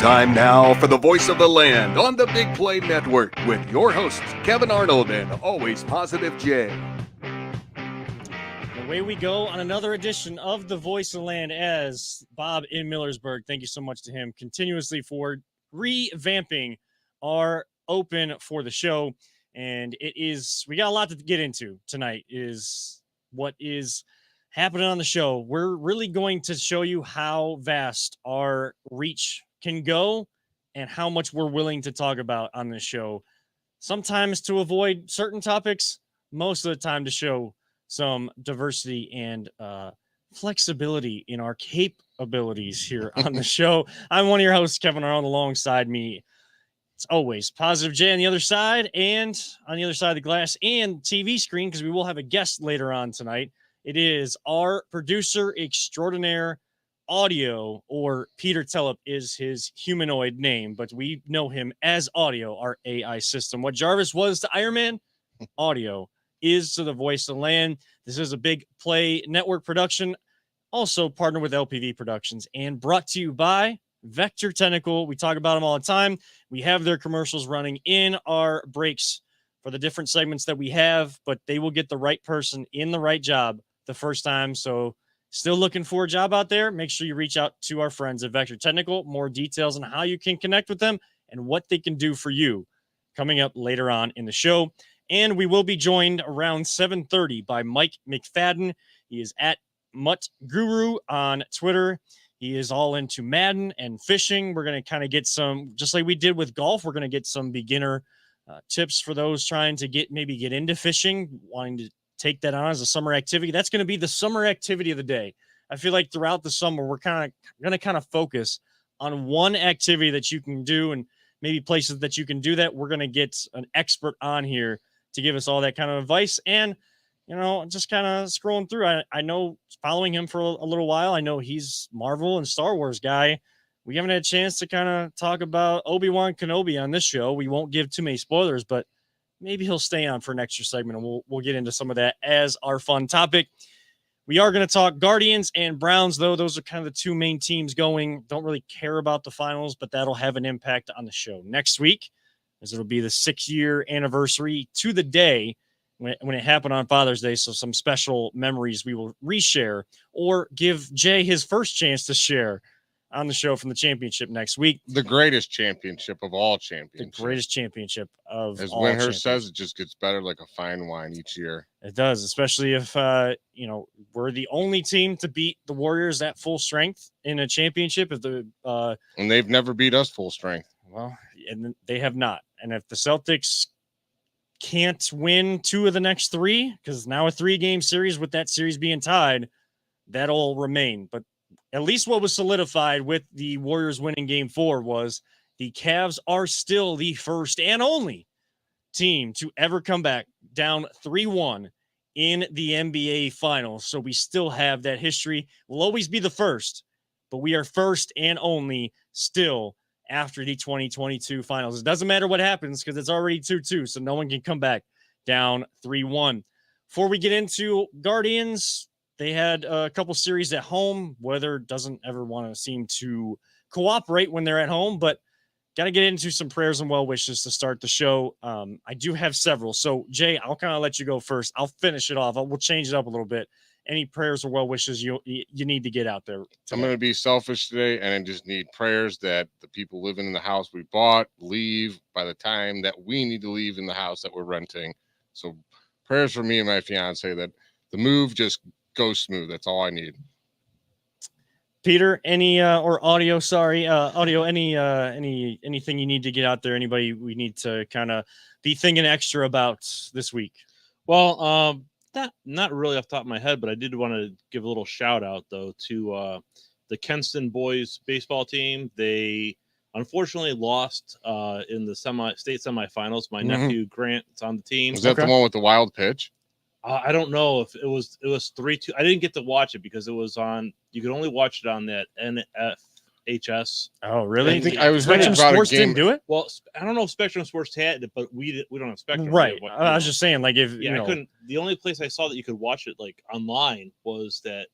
Time now for the voice of the land on the Big Play Network with your hosts, Kevin Arnold and Always Positive Jay. Away we go on another edition of the Voice of the Land as Bob in Millersburg. Thank you so much to him continuously for revamping our open for the show. And we got a lot to get into tonight is what is happening on the show. We're really going to show you how vast our reach can go and how much we're willing to talk about on this show. Sometimes to avoid certain topics, most of the time to show some diversity and flexibility in our capabilities here on the show. I'm one of your hosts, Kevin Arnold. Alongside me, it's always Positive Jay on the other side, and on the other side of the glass and TV screen, because we will have a guest later on tonight. It is our producer extraordinaire, Audio, or Peter Tellup is his humanoid name, but we know him as Audio, our AI system. What Jarvis was to Iron Man, Audio is to the Voice of the Land. This is a Big Play Network production, also partnered with LPV Productions, and brought to you by Vector Technical. We talk about them all the time. We have their commercials running in our breaks for the different segments that we have, but they will get the right person in the right job the first time. So still looking for a job out there? Make sure you reach out to our friends at Vector Technical. More details on how you can connect with them and what they can do for you coming up later on in the show. And we will be joined around 7:30 by Mike McFadden. He is at Mutt Guru on Twitter. He is all into Madden and fishing. We're going to kind of get some, just like we did with golf, we're going to get some beginner tips for those trying to get into fishing, wanting to take that on as a summer activity. That's going to be the summer activity of the day. I feel like throughout the summer, we're going to focus on one activity that you can do and maybe places that you can do that. We're going to get an expert on here to give us all that kind of advice. And, just kind of scrolling through, I know following him for a little while, I know he's Marvel and Star Wars guy. We haven't had a chance to kind of talk about Obi-Wan Kenobi on this show. We won't give too many spoilers, but maybe he'll stay on for an extra segment, and we'll get into some of that as our fun topic. We are going to talk Guardians and Browns, though. Those are kind of the two main teams going. Don't really care about the finals, but that'll have an impact on the show next week, as it'll be the 6-year anniversary to the day when it happened on Father's Day. So some special memories we will reshare or give Jay his first chance to share on the show from the championship next week. The greatest championship of all championships. The greatest championship of As all Winhurst says, it just gets better like a fine wine each year. It does, especially if, we're the only team to beat the Warriors at full strength in a championship. And they've never beat us full strength. Well, and they have not. And if the Celtics can't win 2 of the next 3, because now a 3-game series with that series being tied, that'll remain. But at least what was solidified with the Warriors winning game 4 was the Cavs are still the first and only team to ever come back down 3-1 in the NBA Finals. So we still have that history. We'll always be the first, but we are first and only still after the 2022 Finals. It doesn't matter what happens because it's already 2-2, so no one can come back down 3-1. Before we get into Guardians, they had a couple series at home. Weather doesn't ever want to seem to cooperate when they're at home, but got to get into some prayers and well wishes to start the show. I do have several. So, Jay, I'll kind of let you go first. I'll finish it off. We'll change it up a little bit. Any prayers or well wishes you need to get out there today? I'm going to be selfish today, and I just need prayers that the people living in the house we bought leave by the time that we need to leave in the house that we're renting. So prayers for me and my fiance that the move just goes smooth. That's all I need. Peter, any anything you need to get out there? Anybody we need to kind of be thinking extra about this week? Well, not really off the top of my head, but I did want to give a little shout out though to the Kenston boys baseball team. They unfortunately lost in the state semifinals. My nephew Grant is on the team. Was that the one with the wild pitch? I don't know if it was 3-2. I didn't get to watch it because it was on. You could only watch it on that NFHS. Oh, really? I think I was reading Spectrum about Sports a game. didn't do it. Well, I don't know if Spectrum Sports had it, but we don't have Spectrum. Right. I was just saying, like, if I couldn't. The only place I saw that you could watch it like online was that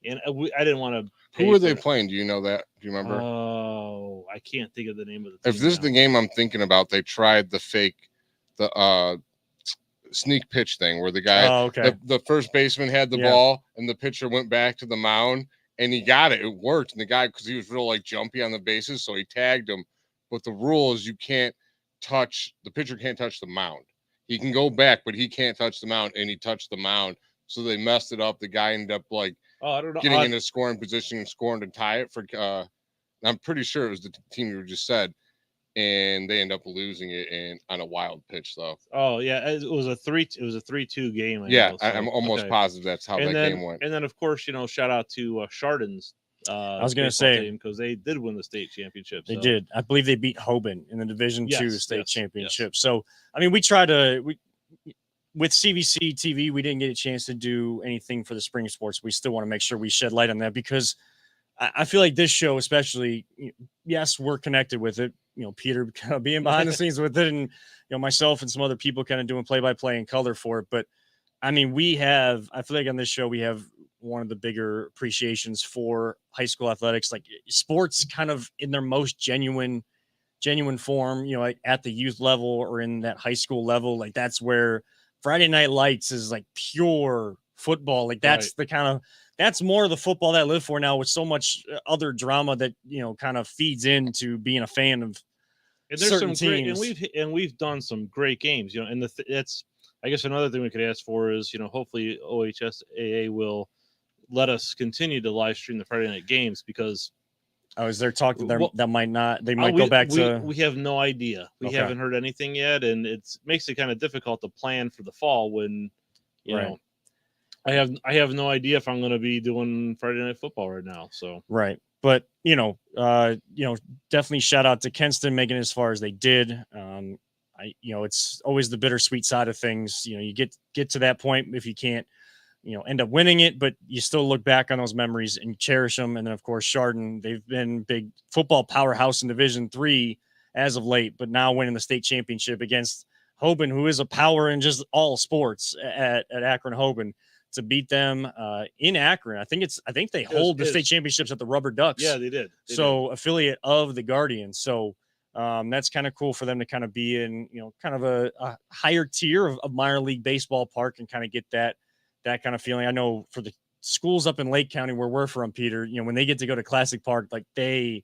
and I didn't want to. Who were they playing? Do you know that? Do you remember? Oh, I can't think of the name of the team. If this is the game I'm thinking about, they tried the sneak pitch thing where the guy, the first baseman had the ball and the pitcher went back to the mound and he got it. It worked. And the guy, because he was real like jumpy on the bases, so he tagged him. But the rule is the pitcher can't touch the mound. He can go back, but he can't touch the mound, and he touched the mound. So they messed it up. The guy ended up I don't know, getting into scoring position and scoring to tie it for. I'm pretty sure it was the team you just said, and they end up losing it on a wild pitch though. Oh yeah, it was a 3-2 game. I'm almost positive that's how game went. And then of course, shout out to Chardon's. I was going to say, because they did win the state championship. They did. I believe they beat Hoban in the Division II state championship. So, I mean, we try to with CVC TV, we didn't get a chance to do anything for the spring sports. We still want to make sure we shed light on that because I feel like this show, especially, yes, we're connected with it. Peter kind of being behind the scenes with it, and myself and some other people kind of doing play-by-play and color for it. But I mean, I feel like on this show we have one of the bigger appreciations for high school athletics, like sports kind of in their most genuine form, like at the youth level or in that high school level. Like that's where Friday Night Lights is like pure football. Like that's that's more of the football that I live for now, with so much other drama that, kind of feeds into being a fan of certain teams. We've done some great games, and that's, I guess, another thing we could ask for is, hopefully OHSAA will let us continue to live stream the Friday night games, because is there talk that might not, they might go back to, we have no idea. We haven't heard anything yet, and it makes it kind of difficult to plan for the fall when you know I have no idea if I'm going to be doing Friday night football right now. So but definitely shout out to Kenston making it as far as they did. It's always the bittersweet side of things. You get to that point if you can't end up winning it, but you still look back on those memories and cherish them. And then of course, Chardon, they've been big football powerhouse in Division III as of late, but now winning the state championship against Hoban, who is a power in just all sports at Akron Hoban, to beat them in Akron. I think they hold the state championships at the Rubber Ducks. Yeah, they did. Affiliate of the Guardians. So that's kind of cool for them to kind of be in, kind of a higher tier of minor league baseball park and kind of get that kind of feeling. I know for the schools up in Lake County where we're from, Peter, when they get to go to Classic Park, like these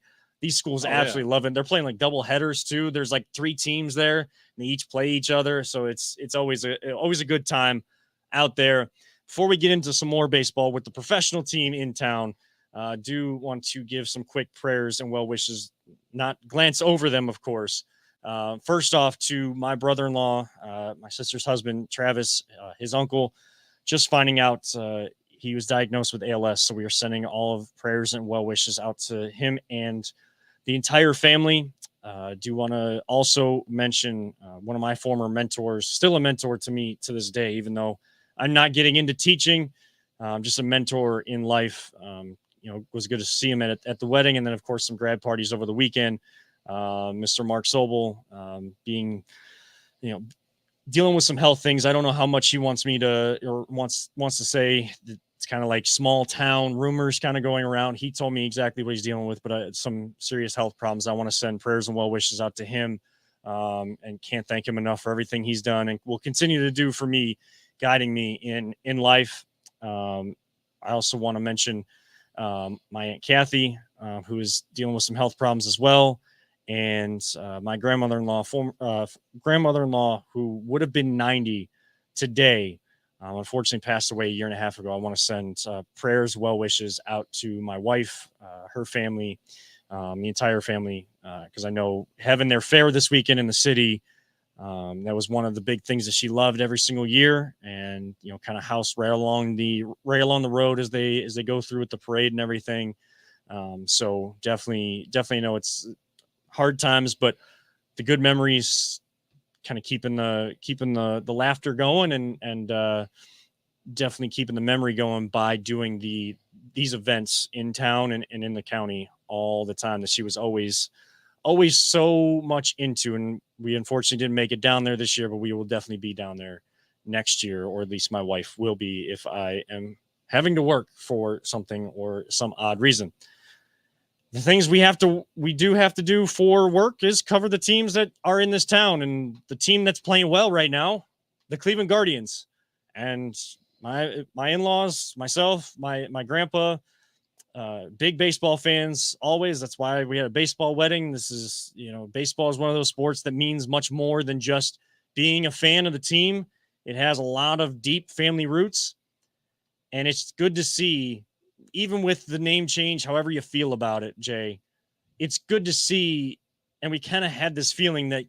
schools absolutely love it. They're playing like double headers too. There's like 3 teams there and they each play each other. So it's always a good time out there. Before we get into some more baseball with the professional team in town, do want to give some quick prayers and well wishes, not glance over them, of course. First off, to my brother-in-law, my sister's husband, Travis, his uncle, just finding out he was diagnosed with ALS. So we are sending all of prayers and well wishes out to him and the entire family. Do want to also mention one of my former mentors, still a mentor to me to this day, even though I'm not getting into teaching, just a mentor in life. It was good to see him at the wedding. And then of course, some grad parties over the weekend. Mr. Mark Sobel, being, dealing with some health things. I don't know how much he wants me to, or wants to say. It's kind of like small town rumors kind of going around. He told me exactly what he's dealing with, but some serious health problems. I want to send prayers and well wishes out to him, and can't thank him enough for everything he's done and will continue to do for me, guiding me in life. I also want to mention my Aunt Kathy, who is dealing with some health problems as well. And my grandmother-in-law, who would have been 90 today, unfortunately passed away a year and a half ago. I want to send prayers, well wishes out to my wife, her family, the entire family, because I know having their fair this weekend in the city, that was one of the big things that she loved every single year, and kind of house right along the road as they go through with the parade and everything. So definitely know it's hard times, but the good memories, kind of keeping the laughter going, and definitely keeping the memory going by doing these events in town and in the county all the time that she was always so much into. And we unfortunately didn't make it down there this year, but we will definitely be down there next year, or at least my wife will be, if I am having to work for something or some odd reason. The things we do have to do for work is cover the teams that are in this town, and the team that's playing well right now, the Cleveland Guardians. And my in-laws, myself, my grandpa, big baseball fans always. That's why we had a baseball wedding. This is, baseball is one of those sports that means much more than just being a fan of the team. It has a lot of deep family roots, and it's good to see. Even with the name change, however you feel about it, Jay, it's good to see. And we kind of had this feeling that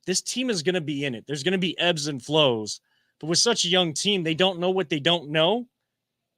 this team is going to be in it. There's going to be ebbs and flows, but with such a young team, they don't know what they don't know.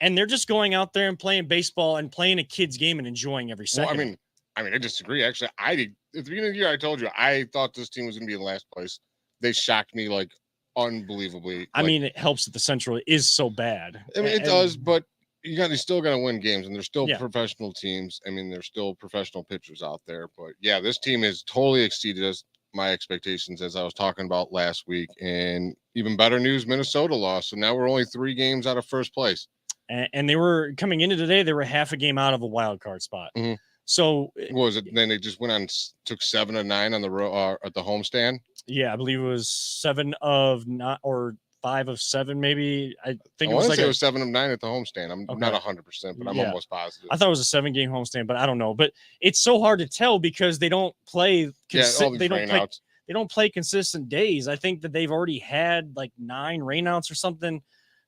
And they're just going out there and playing baseball and playing a kid's game and enjoying every second. Well, I disagree. Actually, at the beginning of the year, I told you, I thought this team was going to be in last place. They shocked me like unbelievably. It helps that the Central is so bad. It does, but you still got to win games, and they're still professional teams. There's still professional pitchers out there, but yeah, this team has totally exceeded my expectations, as I was talking about last week. And even better news, Minnesota lost, so now we're only 3 games out of first place. And they were coming into today, they were half a game out of a wild card spot. Mm-hmm. So what was it? Then they just went on, took 7 of 9 on the road at the homestand. Yeah, I believe it was 7 of 9 or 5 of 7, maybe. I think it was 7 of 9 at the homestand. I'm not 100%, but I'm almost positive. I thought it was a 7-game homestand, but I don't know. But it's so hard to tell because they don't play. They don't play consistent days. I think that they've already had like 9 rainouts or something,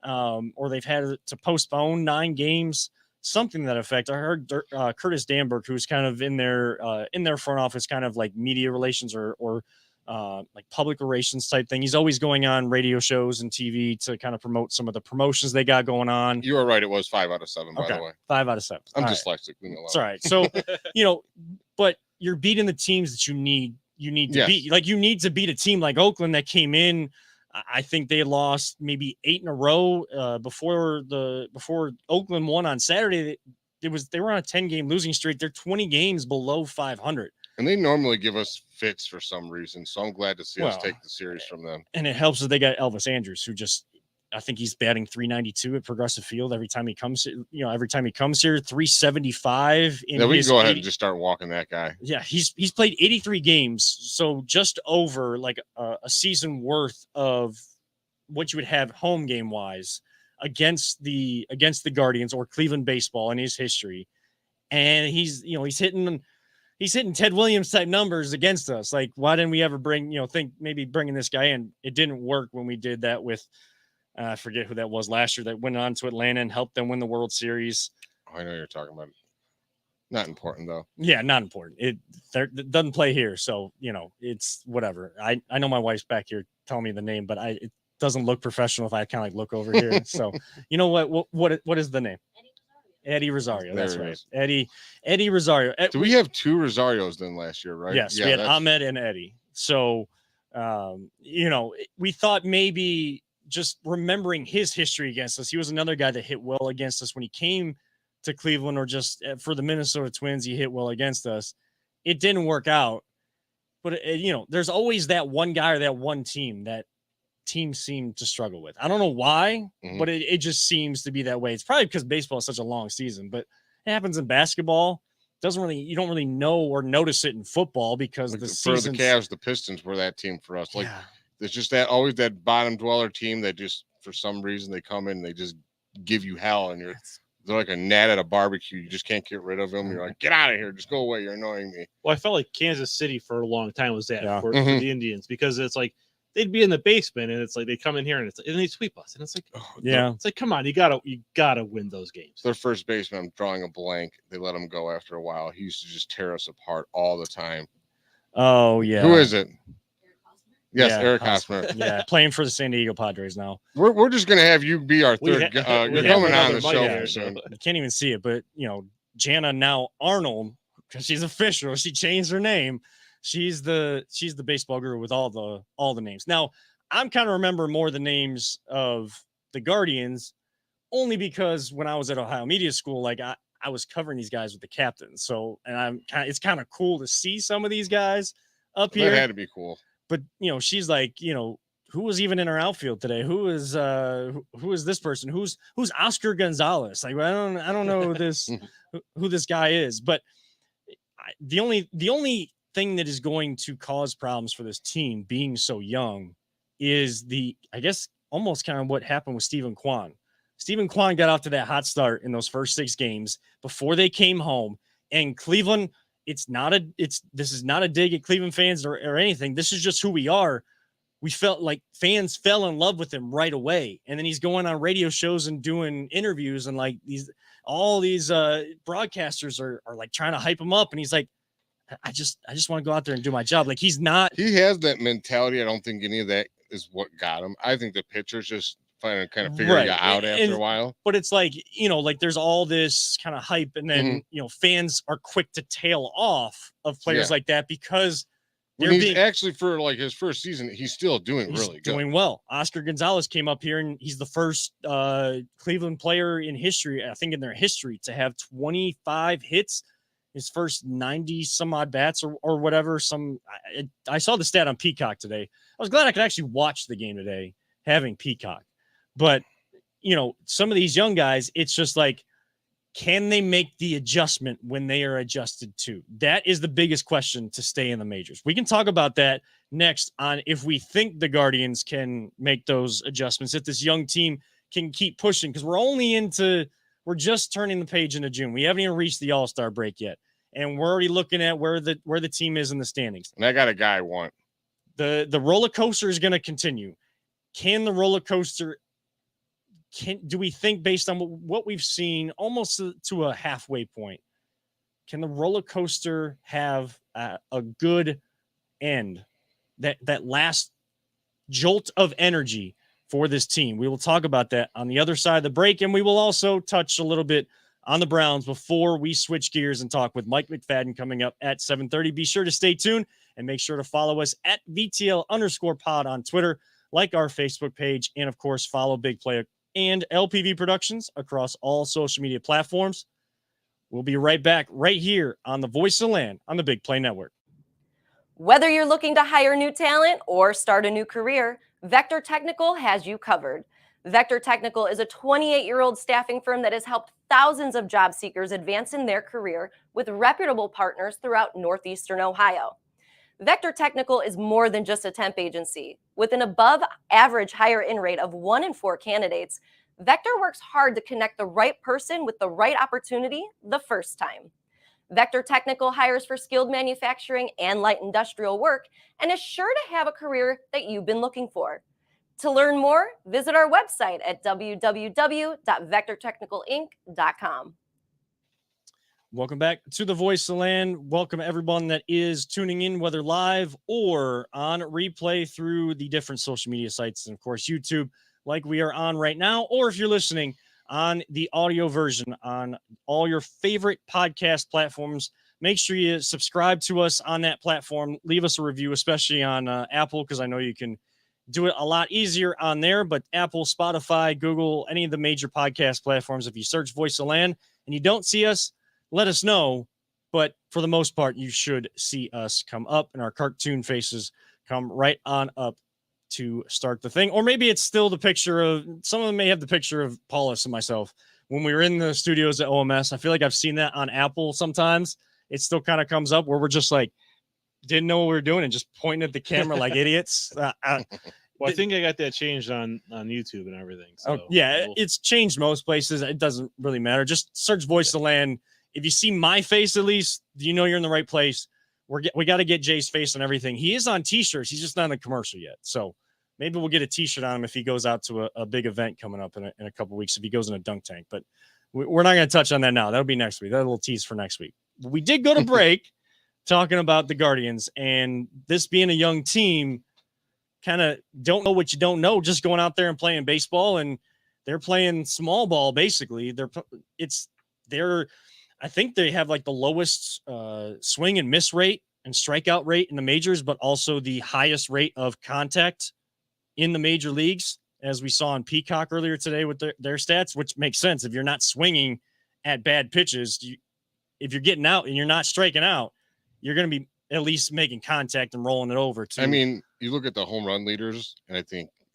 or they've had to postpone 9 games, something to that effect. I heard Curtis Danberg, who's kind of in their front office, kind of like media relations or like public relations type thing. He's always going on radio shows and TV to kind of promote some of the promotions they got going on. You are right. It was 5 out of 7, by the way. 5 out of 7. I'm dyslexic. It's all right. So, but you're beating the teams that you need to beat. Like, you need to beat a team like Oakland that came in. I think they lost maybe 8 in a row before Oakland won on Saturday. They were on a 10-game losing streak. They're 20 games below 500. And they normally give us fits for some reason. So I'm glad to see us take the series from them. And it helps that they got Elvis Andrus, who I think he's batting .392 at Progressive Field every time he comes. Every time he comes here, .375. We can go ahead and just start walking that guy. Yeah, he's played 83 games, so just over like a season worth of what you would have home game wise against the Guardians or Cleveland baseball in his history. And he's hitting Ted Williams type numbers against us. Like, why didn't we ever think maybe bringing this guy in? It didn't work when we did that with, I forget who that was last year that went on to Atlanta and helped them win the World Series. Oh, I know you're talking about. Not important though. Yeah, not important. It doesn't play here. So, it's whatever. I know my wife's back here telling me the name, but it doesn't look professional if I kind of like look over here. So, you know what is the name? Eddie Rosario. That's right. Eddie Rosario. Do we have 2 Rosarios then last year, right? Yes, we had Ahmed and Eddie. So, we thought maybe just remembering his history against us, he was another guy that hit well against us when he came to Cleveland, or just for the Minnesota Twins, he hit well against us. It didn't work out. But, there's always that one guy or that one team that teams seem to struggle with. I don't know why, but it just seems to be that way. It's probably because baseball is such a long season, but it happens in basketball. You don't really know or notice it in football because the Cavs, the Pistons were that team for us. There's just always that bottom dweller team that just, for some reason, they come in and they just give you hell, and they're like a gnat at a barbecue. You just can't get rid of them. You're like, get out of here. Just go away. You're annoying me. Well, I felt like Kansas City for a long time was that for the Indians, because it's like, they'd be in the basement, and it's like they come in here and they sweep us, and it's like, it's like, come on, you gotta win those games. Their first baseman, I'm drawing a blank. They let him go after a while. He used to just tear us apart all the time. Oh yeah, who is it? Yes, Eric Hosmer. Yeah, playing for the San Diego Padres now. We're just gonna have you be our third. You're coming on the show soon. You can't even see it, but Jana now Arnold, because she's official. She changed her name. She's the baseball guru with all the names. Now, I'm kind of remember more the names of the Guardians only because when I was at Ohio Media School, like I was covering these guys with the captains. So, and it's kind of cool to see some of these guys up here. That had to be cool. But, she's like, who was even in our outfield today? Who is this person? Who's Oscar Gonzalez? Like, I don't know who this guy is, but the only thing that is going to cause problems for this team being so young is I guess almost kind of what happened with Stephen Kwan. Stephen Kwan got off to that hot start in those first 6 games before they came home, and Cleveland, this is not a dig at Cleveland fans or anything. This is just who we are. We felt like fans fell in love with him right away. And then he's going on radio shows and doing interviews, and like all these broadcasters are like trying to hype him up. And he's like, I just want to go out there and do my job. Like, he has that mentality. I don't think any of that is what got him. I think the pitchers just kind of figuring it out after a while. But it's like, like there's all this kind of hype, and then, fans are quick to tail off of players like that because he's actually, for like his first season, he's still doing really good. Doing well. Oscar Gonzalez came up here, and he's the first Cleveland player in history, I think in their history, to have 25 hits. His first 90 some odd bats or whatever. I saw the stat on Peacock today. I was glad I could actually watch the game today having Peacock. But, some of these young guys, it's just like, can they make the adjustment when they are adjusted to? That is the biggest question to stay in the majors. We can talk about that next on if we think the Guardians can make those adjustments, if this young team can keep pushing, because we're just turning the page into June. We haven't even reached the All-Star break yet. And we're already looking at where the team is in the standings. And I got a guy I want. The roller coaster is going to continue. Can the roller coaster do we think, based on what we've seen almost to a halfway point, can the roller coaster have a good end, that last jolt of energy for this team? We will talk about that on the other side of the break, and we will also touch a little bit on the Browns before we switch gears and talk with Mike McFadden coming up at 7:30. Be sure to stay tuned and make sure to follow us at VTL_pod on Twitter, like our Facebook page, and of course, follow Big Play and LPV Productions across all social media platforms. We'll be right back right here on the Voice of the Land on the Big Play Network. Whether you're looking to hire new talent or start a new career, Vector Technical has you covered. Vector Technical is a 28-year-old staffing firm that has helped thousands of job seekers advance in their career with reputable partners throughout Northeastern Ohio. Vector Technical is more than just a temp agency. With an above-average hire-in rate of 1 in 4 candidates, Vector works hard to connect the right person with the right opportunity the first time. Vector Technical hires for skilled manufacturing and light industrial work and is sure to have a career that you've been looking for. To learn more, visit our website at www.vectortechnicalinc.com. Welcome back to the Voice of the Land. Welcome everyone that is tuning in, whether live or on replay through the different social media sites, and of course YouTube, like we are on right now, or if you're listening on the audio version on all your favorite podcast platforms. Make sure you subscribe to us on that platform. Leave us a review, especially on Apple, because I know you can do it a lot easier on there. But Apple, Spotify, Google, any of the major podcast platforms, if you search Voice of the Land and you don't see us, let us know. But for the most part, you should see us come up, and our cartoon faces come right on up to start the thing. Or maybe it's still the picture of, some of them may have the picture of Paulus and myself when we were in the studios at OMS. I feel like I've seen that on Apple sometimes. It still kind of comes up where we're just like, didn't know what we were doing and just pointing at the camera like idiots. Well, I think I got that changed on YouTube and everything. So yeah, it's changed most places. It doesn't really matter. Just search Voice of the Land. If you see my face, at least, you know you're in the right place. We got to get Jay's face on everything. He is on T-shirts. He's just not in the commercial yet. So maybe we'll get a T-shirt on him if he goes out to a big event coming up in a couple weeks, if he goes in a dunk tank. But we're not going to touch on that now. That'll be next week. That's a little tease for next week. We did go to break talking about the Guardians, and this being a young team, kind of don't know what you don't know, just going out there and playing baseball, and they're playing small ball, basically. I think they have like the lowest swing and miss rate and strikeout rate in the majors, but also the highest rate of contact in the major leagues, as we saw on Peacock earlier today with their stats, which makes sense. If you're not swinging at bad pitches, if you're getting out and you're not striking out, you're going to be at least making contact and rolling it over too. I mean, you look at the home run leaders, and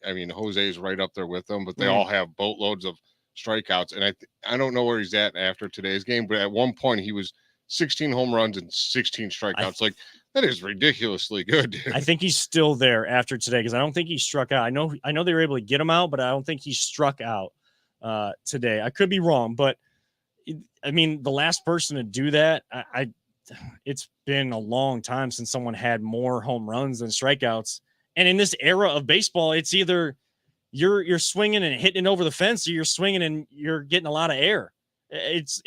I mean, Jose is right up there with them, but they all have boatloads of strikeouts. And I don't know where he's at after today's game, but at one point he was 16 home runs and 16 strikeouts. Like, that is ridiculously good, dude. I think he's still there after today because I don't think he struck out. I know they were able to get him out, but I don't think he struck out today. I could be wrong, but I mean, the last person to do that, it's been a long time since someone had more home runs than strikeouts. And in this era of baseball, it's either you're swinging and hitting it over the fence, or you're swinging and you're getting a lot of air. It's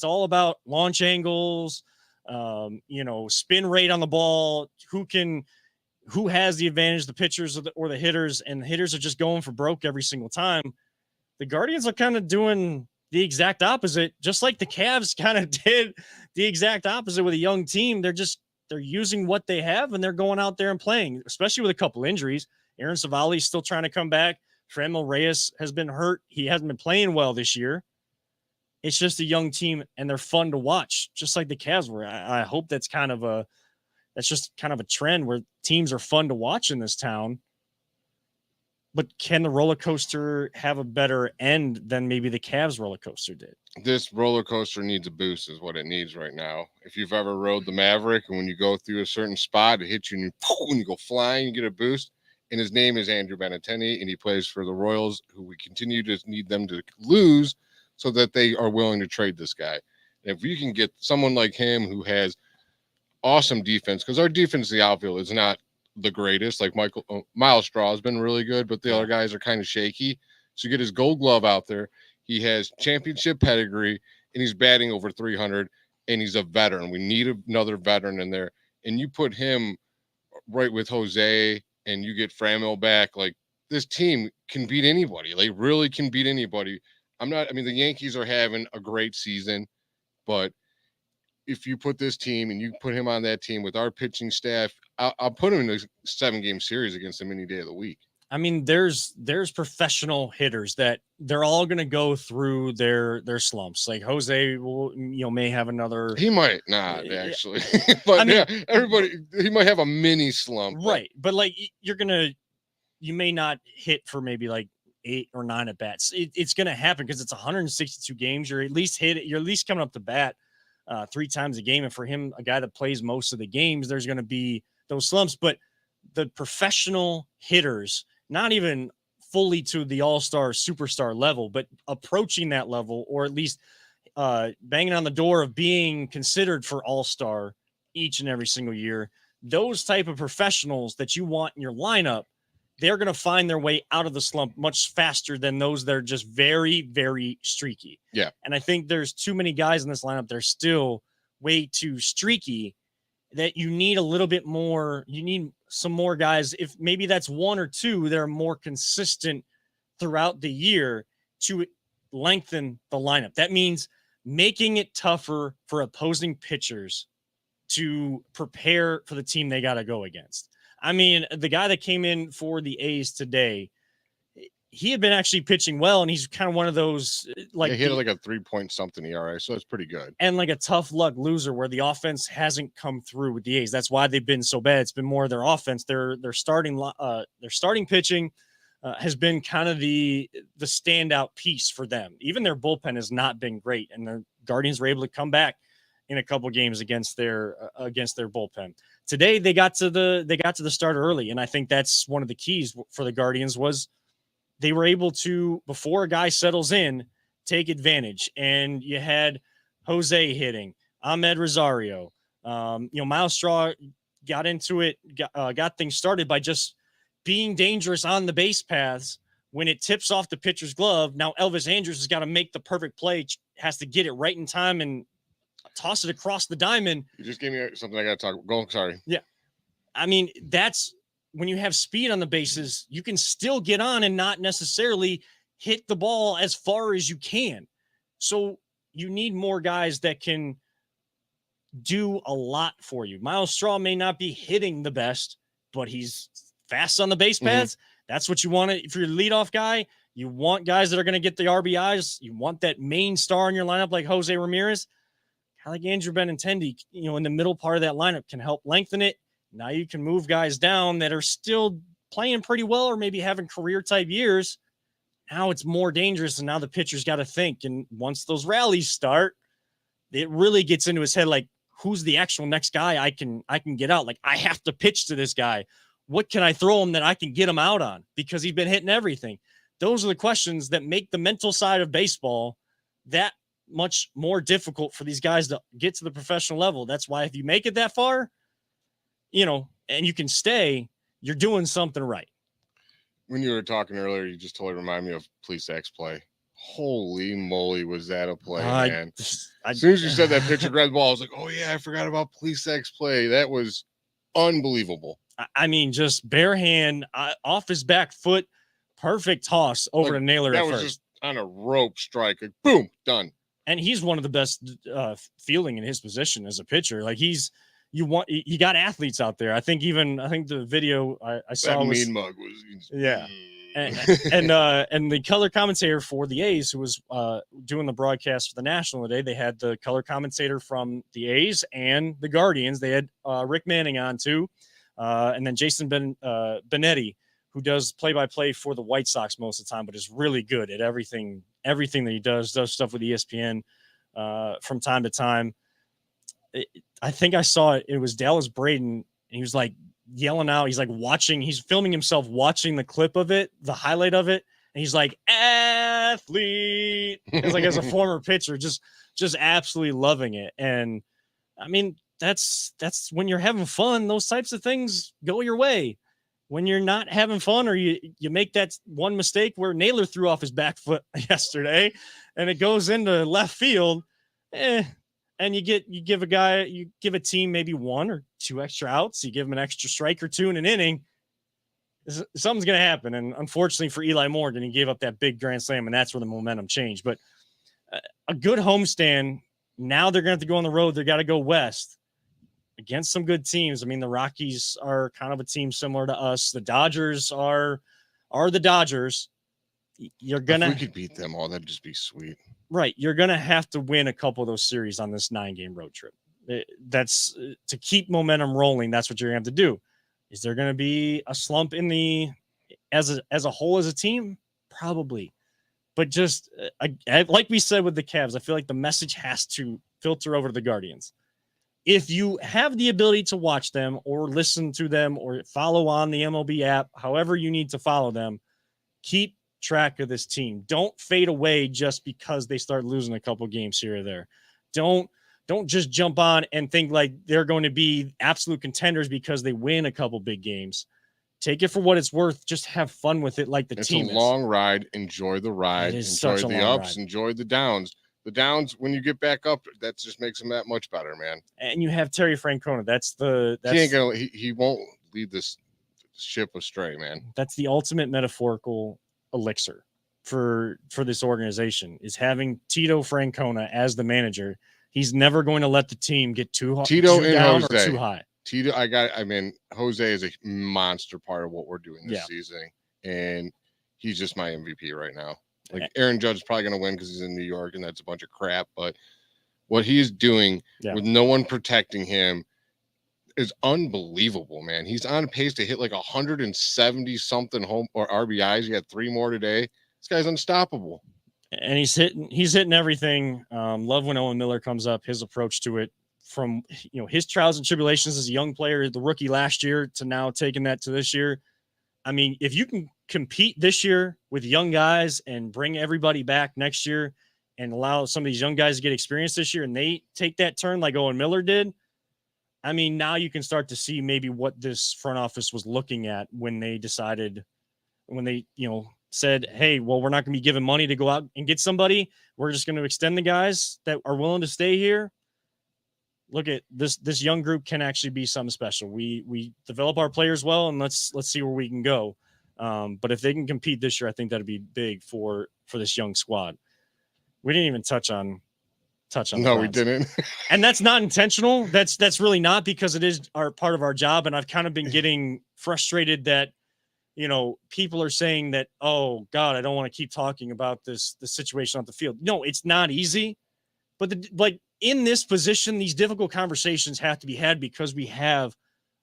all about launch angles, spin rate on the ball, who has the advantage, the pitchers or the hitters, and the hitters are just going for broke every single time. The Guardians are kind of doing the exact opposite, just like the Cavs kind of did the exact opposite with a young team. They're using what they have, and they're going out there and playing, especially with a couple injuries. Aaron Savali's still trying to come back. Franmil Reyes has been hurt. He hasn't been playing well this year. It's just a young team, and they're fun to watch, just like the Cavs were. I hope that's just kind of a trend where teams are fun to watch in this town. But can the roller coaster have a better end than maybe the Cavs roller coaster did? This roller coaster needs a boost is what it needs right now. If you've ever rode the Maverick, and when you go through a certain spot, it hits you and you go flying, you get a boost. And his name is Andrew Benintendi, and he plays for the Royals, who we continue to need them to lose so that they are willing to trade this guy. And if you can get someone like him who has awesome defense, because our defense in the outfield is not the greatest. Like Miles Straw has been really good, but the other guys are kind of shaky. So you get his Gold Glove out there. He has championship pedigree, and he's batting over 300, and he's a veteran. We need another veteran in there. And you put him right with Jose, and you get Franmil back. Like, this team can beat anybody. They really can beat anybody. The Yankees are having a great season, but if you put this team and you put him on that team with our pitching staff, I'll put him in a 7-game series against them any day of the week. I mean, there's professional hitters that they're all going to go through their slumps. Like Jose may have another. He might not actually, but he might have a mini slump. Right. But like you may not hit for maybe like 8 or 9 at bats. It's going to happen because it's 162 games. You're at least coming up to bat 3 times a game. And for him, a guy that plays most of the games, there's going to be those slumps. But the professional hitters, not even fully to the all-star superstar level, but approaching that level, or at least banging on the door of being considered for all-star each and every single year, those type of professionals that you want in your lineup, they're going to find their way out of the slump much faster than those that are just very, very streaky. Yeah. And I think there's too many guys in this lineup that are still way too streaky, that you need a little bit more. You need some more guys. If maybe that's 1 or 2, they're more consistent throughout the year to lengthen the lineup. That means making it tougher for opposing pitchers to prepare for the team they got to go against. I mean, the guy that came in for the A's today, he had been actually pitching well, and he's kind of one of those he had like a 3-point-something ERA, so it's pretty good. And like a tough luck loser where the offense hasn't come through with the A's. That's why they've been so bad. It's been more of their offense. Their starting pitching has been kind of the standout piece for them. Even their bullpen has not been great, and the Guardians were able to come back in a couple games against their bullpen. Today they got to the start early, and I think that's one of the keys for the Guardians was they were able to, before a guy settles in, take advantage. And you had Jose hitting, Ahmed Rosario, Miles Straw got into it, got things started by just being dangerous on the base paths. When it tips off the pitcher's glove, now Elvis Andrus has got to make the perfect play, has to get it right in time and toss it across the diamond. You just gave me something I got to talk. Go. Sorry. Yeah. I mean, that's when you have speed on the bases, you can still get on and not necessarily hit the ball as far as you can. So you need more guys that can do a lot for you. Miles Straw may not be hitting the best, but he's fast on the base paths. Mm-hmm. That's what you want. If you're a leadoff guy, you want guys that are going to get the RBIs. You want that main star in your lineup like Jose Ramirez. like Andrew Benintendi, in the middle part of that lineup can help lengthen it. Now you can move guys down that are still playing pretty well or maybe having career type years. Now it's more dangerous, and now the pitcher's got to think. And once those rallies start, it really gets into his head, like, who's the actual next guy I can get out? Like, I have to pitch to this guy. What can I throw him that I can get him out on? Because he's been hitting everything. Those are the questions that make the mental side of baseball that much more difficult for these guys to get to the professional level. That's why if you make it that far, and you can stay, you're doing something right. When you were talking earlier, you just totally remind me of Police X play. Holy moly, was that a play, man. As soon as you said that pitcher grabbed the ball, I was like, oh, yeah, I forgot about Police X play. That was unbelievable. I mean, just bare hand, off his back foot, perfect toss over to Naylor at first. That was just on a rope strike. Like, boom, done. And he's one of the best fielding in his position as a pitcher. Like, you got athletes out there. I think the video I saw that was mean mug was, yeah. And the color commentator for the A's, who was doing the broadcast for the National today, they had the color commentator from the A's and the Guardians. They had Rick Manning on too, and then Jason Benetti, who does play-by-play for the White Sox most of the time, but is really good at everything that he does stuff with ESPN from time to time. I think I saw it. It was Dallas Braden, and he was like yelling out. He's like he's filming himself watching the clip of it, the highlight of it. And he's like, athlete. It's like, as a former pitcher, just absolutely loving it. And I mean, that's when you're having fun, those types of things go your way. When you're not having fun, or you make that one mistake where Naylor threw off his back foot yesterday and it goes into left field, and you give a team maybe 1 or 2 extra outs. You give them an extra strike or 2 in an inning. Something's going to happen. And unfortunately for Eli Morgan, he gave up that big grand slam, and that's where the momentum changed. But a good homestand, now they're going to have to go on the road. They got to go west against some good teams. I mean, the Rockies are kind of a team similar to us. The Dodgers are the Dodgers. If we could beat them all, that'd just be sweet. Right. You're going to have to win a couple of those series on this 9-game road trip. That's to keep momentum rolling. That's what you're going to have to do. Is there going to be a slump as a whole, as a team? Probably. But just like we said with the Cavs, I feel like the message has to filter over to the Guardians. If you have the ability to watch them or listen to them or follow on the MLB app, however you need to follow them, keep track of this team. Don't fade away just because they start losing a couple games here or there. Don't just jump on and think like they're going to be absolute contenders because they win a couple big games. Take it for what it's worth. Just have fun with it, like it's team. It's a long ride. Enjoy the ride. Enjoy the ups. Enjoy the downs. The downs, when you get back up, that just makes them that much better, man. And you have Terry Francona. He won't lead this ship astray, man. That's the ultimate metaphorical elixir for this organization, is having Tito Francona as the manager. He's never going to let the team get too down or too high. Tito, Jose is a monster part of what we're doing this season, and he's just my MVP right now. Like, Aaron Judge is probably going to win because he's in New York, and that's a bunch of crap. But what he's doing with no one protecting him is unbelievable, man. He's on pace to hit like 170 something home or RBIs. He had 3 more today. This guy's unstoppable. And he's hitting everything. Love when Owen Miller comes up, his approach to it, from his trials and tribulations as a young player, the rookie last year, to now taking that to this year. I mean, if you can compete this year with young guys and bring everybody back next year and allow some of these young guys to get experience this year, and they take that turn like Owen Miller did, I mean, now you can start to see maybe what this front office was looking at when they said, hey, well, we're not going to be giving money to go out and get somebody. We're just going to extend the guys that are willing to stay here. Look at this young group can actually be something special. We develop our players well, and let's see where we can go. But if they can compete this year, I think that'd be big for this young squad. We didn't even touch on. No, we didn't. And that's not intentional. That's really not, because it is part of our job. And I've kind of been getting frustrated that, people are saying that, oh God, I don't want to keep talking about the situation on the field. No, it's not easy. But in this position, these difficult conversations have to be had because we have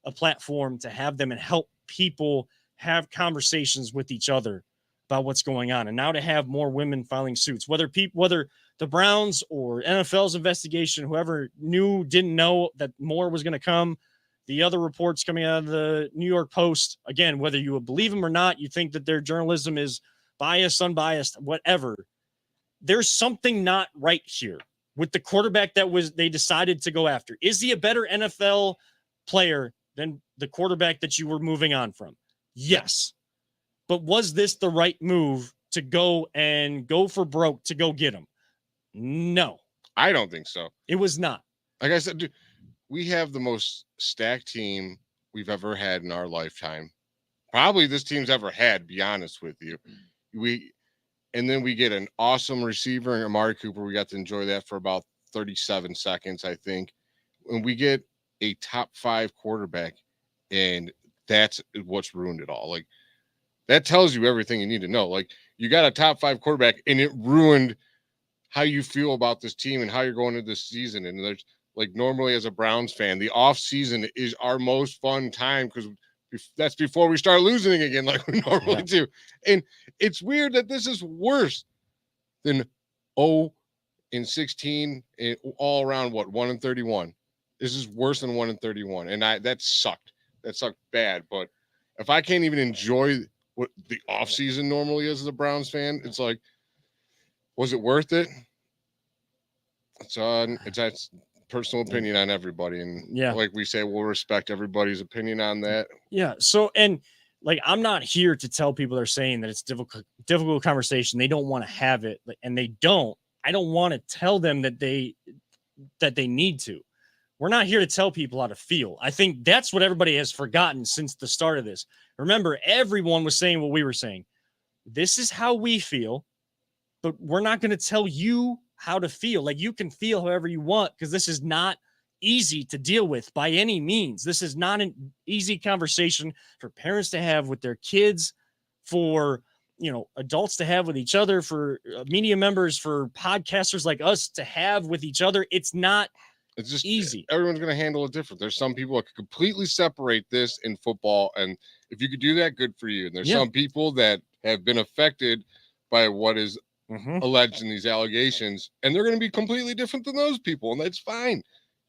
a platform to have them and help people have conversations with each other about what's going on. And now to have more women filing suits, whether the Browns or NFL's investigation, whoever didn't know that more was going to come. The other reports coming out of the New York Post, again, whether you would believe them or not, you think that their journalism is biased, unbiased, whatever. There's something not right here with the quarterback they decided to go after. Is he a better NFL player than the quarterback that you were moving on from? Yes. But was this the right move to go for broke to go get him? No. I don't think so. It was not. Like I said, dude, we have the most stacked team we've ever had in our lifetime. Probably this team's ever had, be honest with you. And then we get an awesome receiver in Amari Cooper. We got to enjoy that for about 37 seconds, I think. And we get a top 5 quarterback, and that's what's ruined it all. Like, that tells you everything you need to know. Like, you got a top 5 quarterback, and it ruined how you feel about this team and how you're going into this season. And there's, like, normally as a Browns fan, the off season is our most fun time because that's before we start losing again, like we normally do. And it's weird that this is worse than 0-16 and all around 1-31. This is worse than 1-31. And that sucked. That sucked bad. But if I can't even enjoy what the offseason normally is as a Browns fan, it's like, was it worth it? It's personal opinion on everybody. And like we say, we'll respect everybody's opinion on that. Yeah. So, and like, I'm not here to tell people they're saying that it's difficult conversation. They don't want to have it, and they don't. I don't want to tell them that they need to. We're not here to tell people how to feel. I think that's what everybody has forgotten since the start of this. Remember, everyone was saying what we were saying. This is how we feel, but we're not going to tell you how to feel. Like, you can feel however you want, because this is not easy to deal with by any means. This is not an easy conversation for parents to have with their kids, for adults to have with each other, for media members, for podcasters like us to have with each other. It's just easy. Everyone's going to handle it different. There's some people that could completely separate this in football, and if you could do that, good for you. And there's some people that have been affected by what is alleged in these allegations, and they're going to be completely different than those people, and that's fine.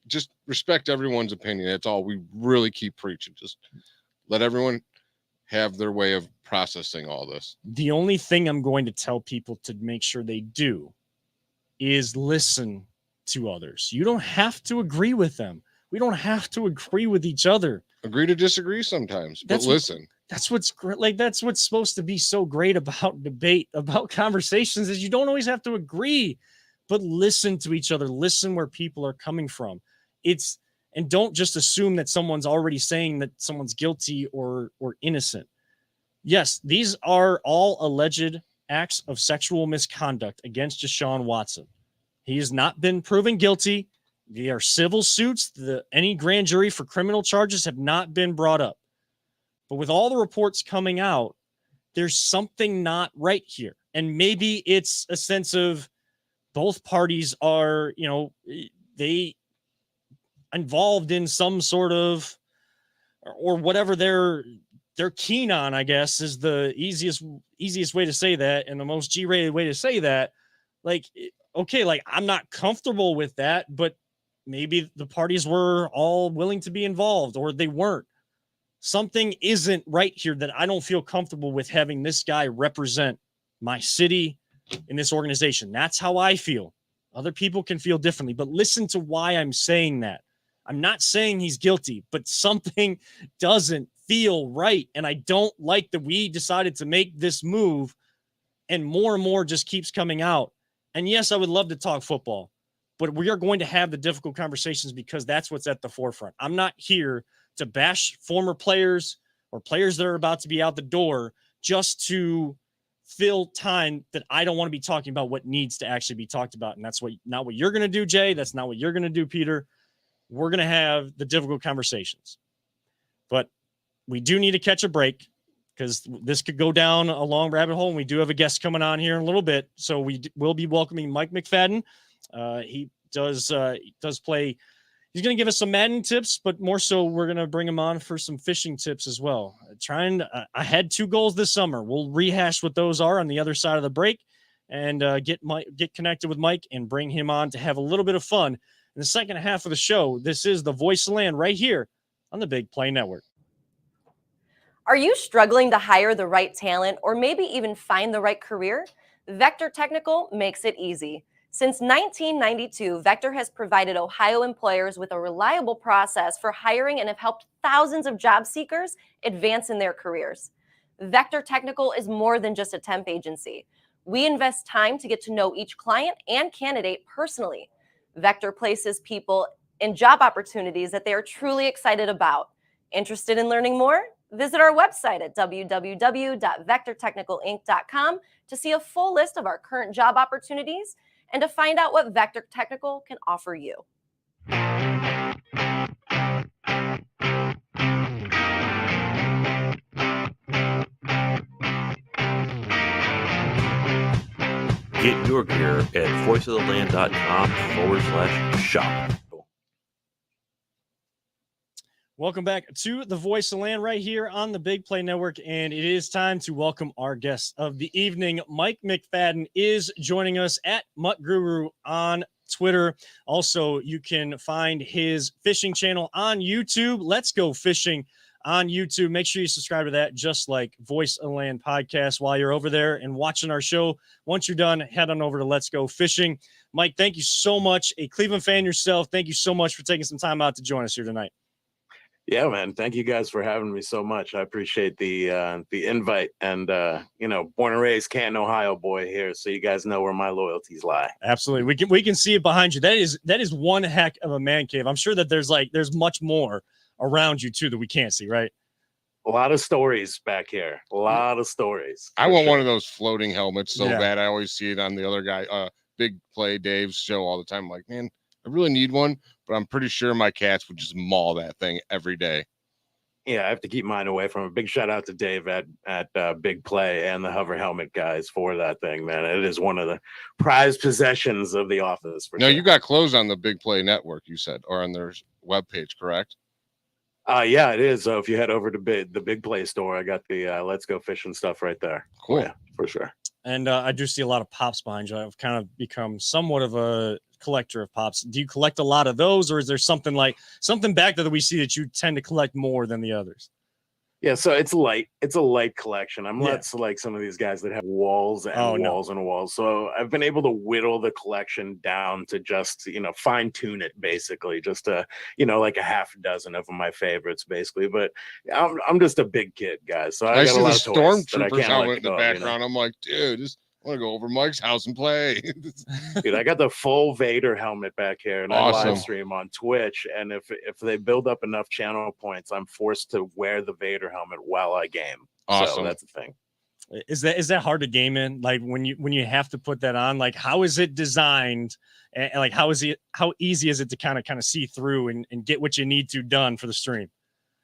Just respect everyone's opinion. That's all we really keep preaching. Just let everyone have their way of processing all this. The only thing I'm going to tell people to make sure they do is listen to others. You don't have to agree with them. We don't have to agree with each other. Agree to disagree sometimes, but listen. That's what's great. Like, that's what's supposed to be so great about debate, about conversations, is you don't always have to agree, but listen to each other. Listen where people are coming from. And don't just assume that someone's already saying that someone's guilty or innocent. Yes, these are all alleged acts of sexual misconduct against Deshaun Watson. He has not been proven guilty. They are civil suits. Any grand jury for criminal charges have not been brought up. But with all the reports coming out, there's something not right here. And maybe it's a sense of both parties are, they involved in some sort of, or whatever they're keen on, I guess, is the easiest way to say that, and the most G-rated way to say that. Like, okay, like, I'm not comfortable with that, but maybe the parties were all willing to be involved, or they weren't. Something isn't right here that I don't feel comfortable with having this guy represent my city in this organization. That's how I feel. Other people can feel differently, but listen to why I'm saying that. I'm not saying he's guilty, but something doesn't feel right. And I don't like that we decided to make this move, and more just keeps coming out. And yes, I would love to talk football, but we are going to have the difficult conversations because that's what's at the forefront. I'm not here to bash former players or players that are about to be out the door just to fill time that I don't want to be talking about what needs to actually be talked about. And that's not what you're going to do, Jay. That's not what you're going to do, Peter. We're going to have the difficult conversations, but we do need to catch a break because this could go down a long rabbit hole. And we do have a guest coming on here in a little bit. So we will be welcoming Mike McFadden. He does play. He's going to give us some Madden tips, but more so, we're going to bring him on for some fishing tips as well. I had 2 goals this summer. We'll rehash what those are on the other side of the break, and get connected with Mike and bring him on to have a little bit of fun in the second half of the show. This is the Voice of the Land right here on the Big Play Network. Are you struggling to hire the right talent or maybe even find the right career? Vector Technical makes it easy. Since 1992, Vector has provided Ohio employers with a reliable process for hiring and have helped thousands of job seekers advance in their careers. Vector Technical is more than just a temp agency. We invest time to get to know each client and candidate personally. Vector places people in job opportunities that they are truly excited about. Interested in learning more? Visit our website at www.vectortechnicalinc.com to see a full list of our current job opportunities and to find out what Vector Technical can offer you. Get your gear at voiceoftheland.com/shop. Welcome back to the Voice of the Land right here on the Big Play Network, and it is time to welcome our guest of the evening. Mike McFadden is joining us at Mutt Guru on Twitter. Also, you can find his fishing channel on YouTube. Let's Go Fishing on YouTube. Make sure you subscribe to that, just like Voice of the Land podcast, while you're over there and watching our show. Once you're done, head on over to Let's Go Fishing. Mike, thank you so much. A Cleveland fan yourself, thank you so much for taking some time out to join us here tonight. Yeah, man. Thank you guys for having me so much. I appreciate the invite, and born and raised Canton, Ohio boy here, so you guys know where my loyalties lie. Absolutely. We can see it behind you. That is one heck of a man cave. I'm sure that there's much more around you too that we can't see, right? A lot of stories back here. A lot of stories. I want one of those floating helmets so Yeah. bad. I always see it on the other guy, Big Play Dave's show all the time. I'm like, man, I really need one, but I'm pretty sure my cats would just maul that thing every day. Yeah, I have to keep mine away from it. Big shout out to Dave at Big Play and the Hover Helmet guys for that thing, man. It is one of the prized possessions of the office. No, you got clothes on the Big Play Network, you said, or on their webpage, correct? Yeah, it is. So if you head over to the Big Play store, I got the Let's Go Fishing stuff right there. Cool. Yeah, for sure. And I do see a lot of pops behind you. I've kind of become somewhat of a collector of pops. Do you collect a lot of those, or is there something back there that we see that you tend to collect more than the others? Yeah, so it's light. It's a light collection. I'm less like some of these guys that have walls and walls and walls. So I've been able to whittle the collection down to just, fine tune it basically, just like a half dozen of my favorites basically. But I'm just a big kid, guys. So I got see a the lot of toys that I Stormtroopers can't helmet let in the go of, background. I'm like, dude, just want to go over Mike's house and play. Dude, I got the full Vader helmet back here, and Awesome. I live stream on Twitch. And if they build up enough channel points, I'm forced to wear the Vader helmet while I game. Awesome. So that's the thing. Is that hard to game in? Like when you have to put that on, like how is it designed? And like how easy is it to kind of see through and get what you need to done for the stream?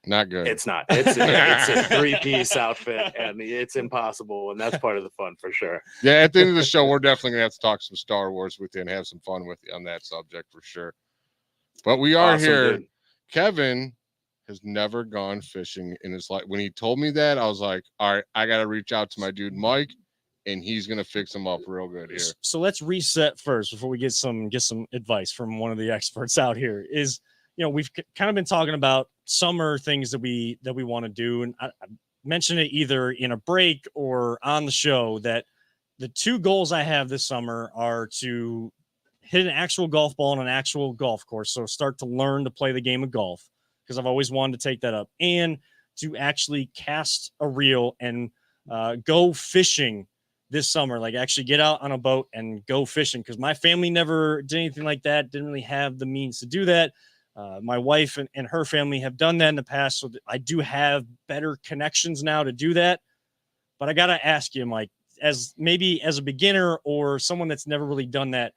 Not good. It's not. It's a 3-piece outfit, and it's impossible, and that's part of the fun for sure. Yeah, at the end of the show, we're definitely gonna have to talk some Star Wars with you and have some fun with you on that subject for sure. But we are Awesome, here. dude. Kevin has never gone fishing in his life. When he told me that, I was like, all right, I gotta reach out to my dude Mike, and he's gonna fix him up real good here. So let's reset first before we get some advice from one of the experts out here. Is we've kind of been talking about summer things that we want to do, and I mentioned it either in a break or on the show that the 2 goals I have this summer are to hit an actual golf ball on an actual golf course, so start to learn to play the game of golf because I've always wanted to take that up, and to actually cast a reel and go fishing this summer, like actually get out on a boat and go fishing, because my family never did anything like that, didn't really have the means to do that. My wife and her family have done that in the past, so I do have better connections now to do that. But I got to ask you, Mike, as a beginner or someone that's never really done that,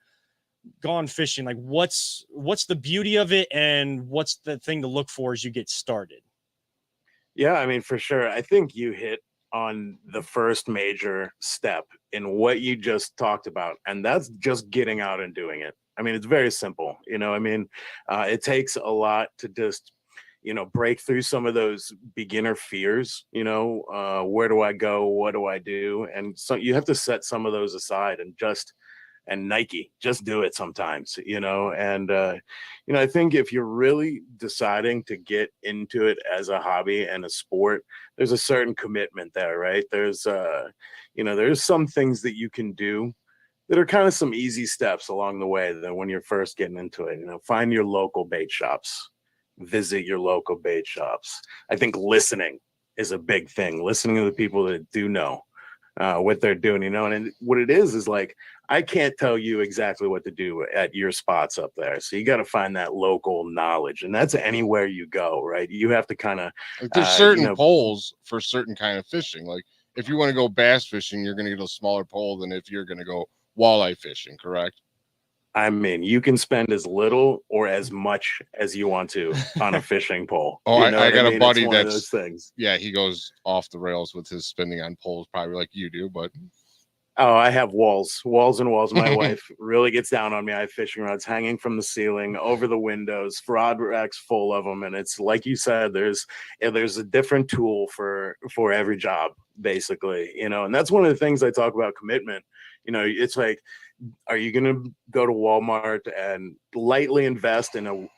gone fishing, like what's the beauty of it, and what's the thing to look for as you get started? Yeah, I mean, for sure. I think you hit on the first major step in what you just talked about, and that's just getting out and doing it. I mean, it's very simple. It takes a lot to just break through some of those beginner fears. Where do I go? What do I do? And so you have to set some of those aside and Nike, just do it sometimes, and I think if you're really deciding to get into it as a hobby and a sport, there's a certain commitment there, right? There's some things that you can do that are kind of some easy steps along the way that when you're first getting into it. Find your local bait shops, visit your local bait shops. I think listening is a big thing. Listening to the people that do know what they're doing, and what it is like, I can't tell you exactly what to do at your spots up there. So you got to find that local knowledge, and that's anywhere you go, right? You have to kind of, there's certain poles for certain kind of fishing. Like if you want to go bass fishing, you're going to get a smaller pole than if you're going to go walleye fishing, correct? I mean, you can spend as little or as much as you want to on a fishing pole. Oh, I got a buddy that's those things. Yeah, he goes off the rails with his spending on poles, probably like you do, but oh, I have walls and walls. My wife really gets down on me. I have fishing rods hanging from the ceiling over the windows, rod racks full of them, and it's like you said, there's a different tool for every job, basically. And that's one of the things I talk about commitment. It's like, are you going to go to Walmart and lightly invest in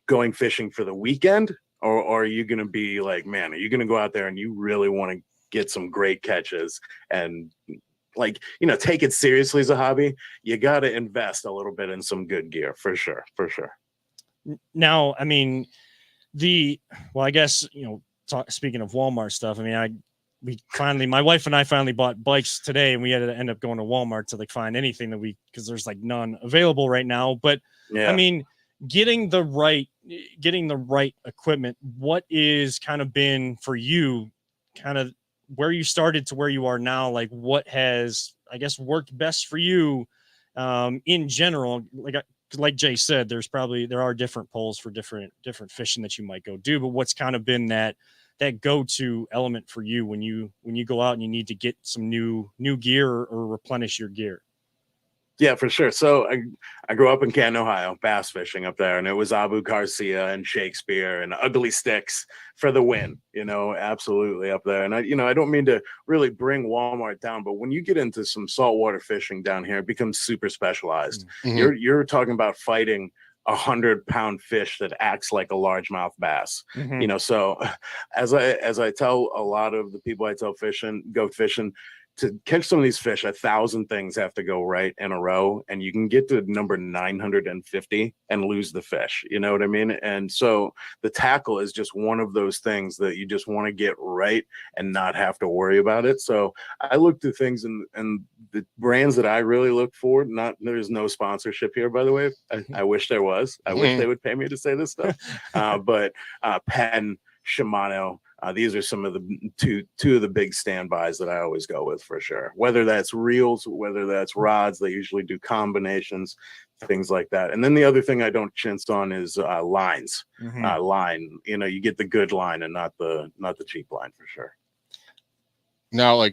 going fishing for the weekend? Or are you going to be like, man, are you going to go out there and you really want to get some great catches and take it seriously as a hobby? You got to invest a little bit in some good gear for sure. Now, I mean, I guess, speaking of Walmart stuff, I mean, my wife and I finally bought bikes today, and we had to end up going to Walmart to find anything because there's none available right now. But yeah. I mean, getting the right equipment, what is kind of been for you kind of where you started to where you are now? Like what has, I guess, worked best for you in general? Like Jay said, there are different poles for different fishing that you might go do, but what's kind of been that go-to element for you when you go out and you need to get some new gear or replenish your gear? Yeah, for sure. So I grew up in Canton, Ohio, bass fishing up there, and it was Abu Garcia and Shakespeare and Ugly Sticks for the win, absolutely up there. And I don't mean to really bring Walmart down, but when you get into some saltwater fishing down here, it becomes super specialized. Mm-hmm. You're talking about fighting 100-pound fish that acts like a largemouth bass. Mm-hmm. So as I tell a lot of the people I tell go fishing, to catch some of these fish, 1,000 things have to go right in a row, and you can get to number 950 and lose the fish. You know what I mean? And so the tackle is just one of those things that you just want to get right and not have to worry about it. So I look to things and the brands that I really look for. There's no sponsorship here, by the way. I wish there was. I wish they would pay me to say this stuff. But Penn, Shimano. These are some of the two of the big standbys that I always go with for sure. Whether that's reels, whether that's rods, they usually do combinations, things like that. And then the other thing I don't chintz on is lines. Mm-hmm. Line, you get the good line and not the cheap line for sure. Now,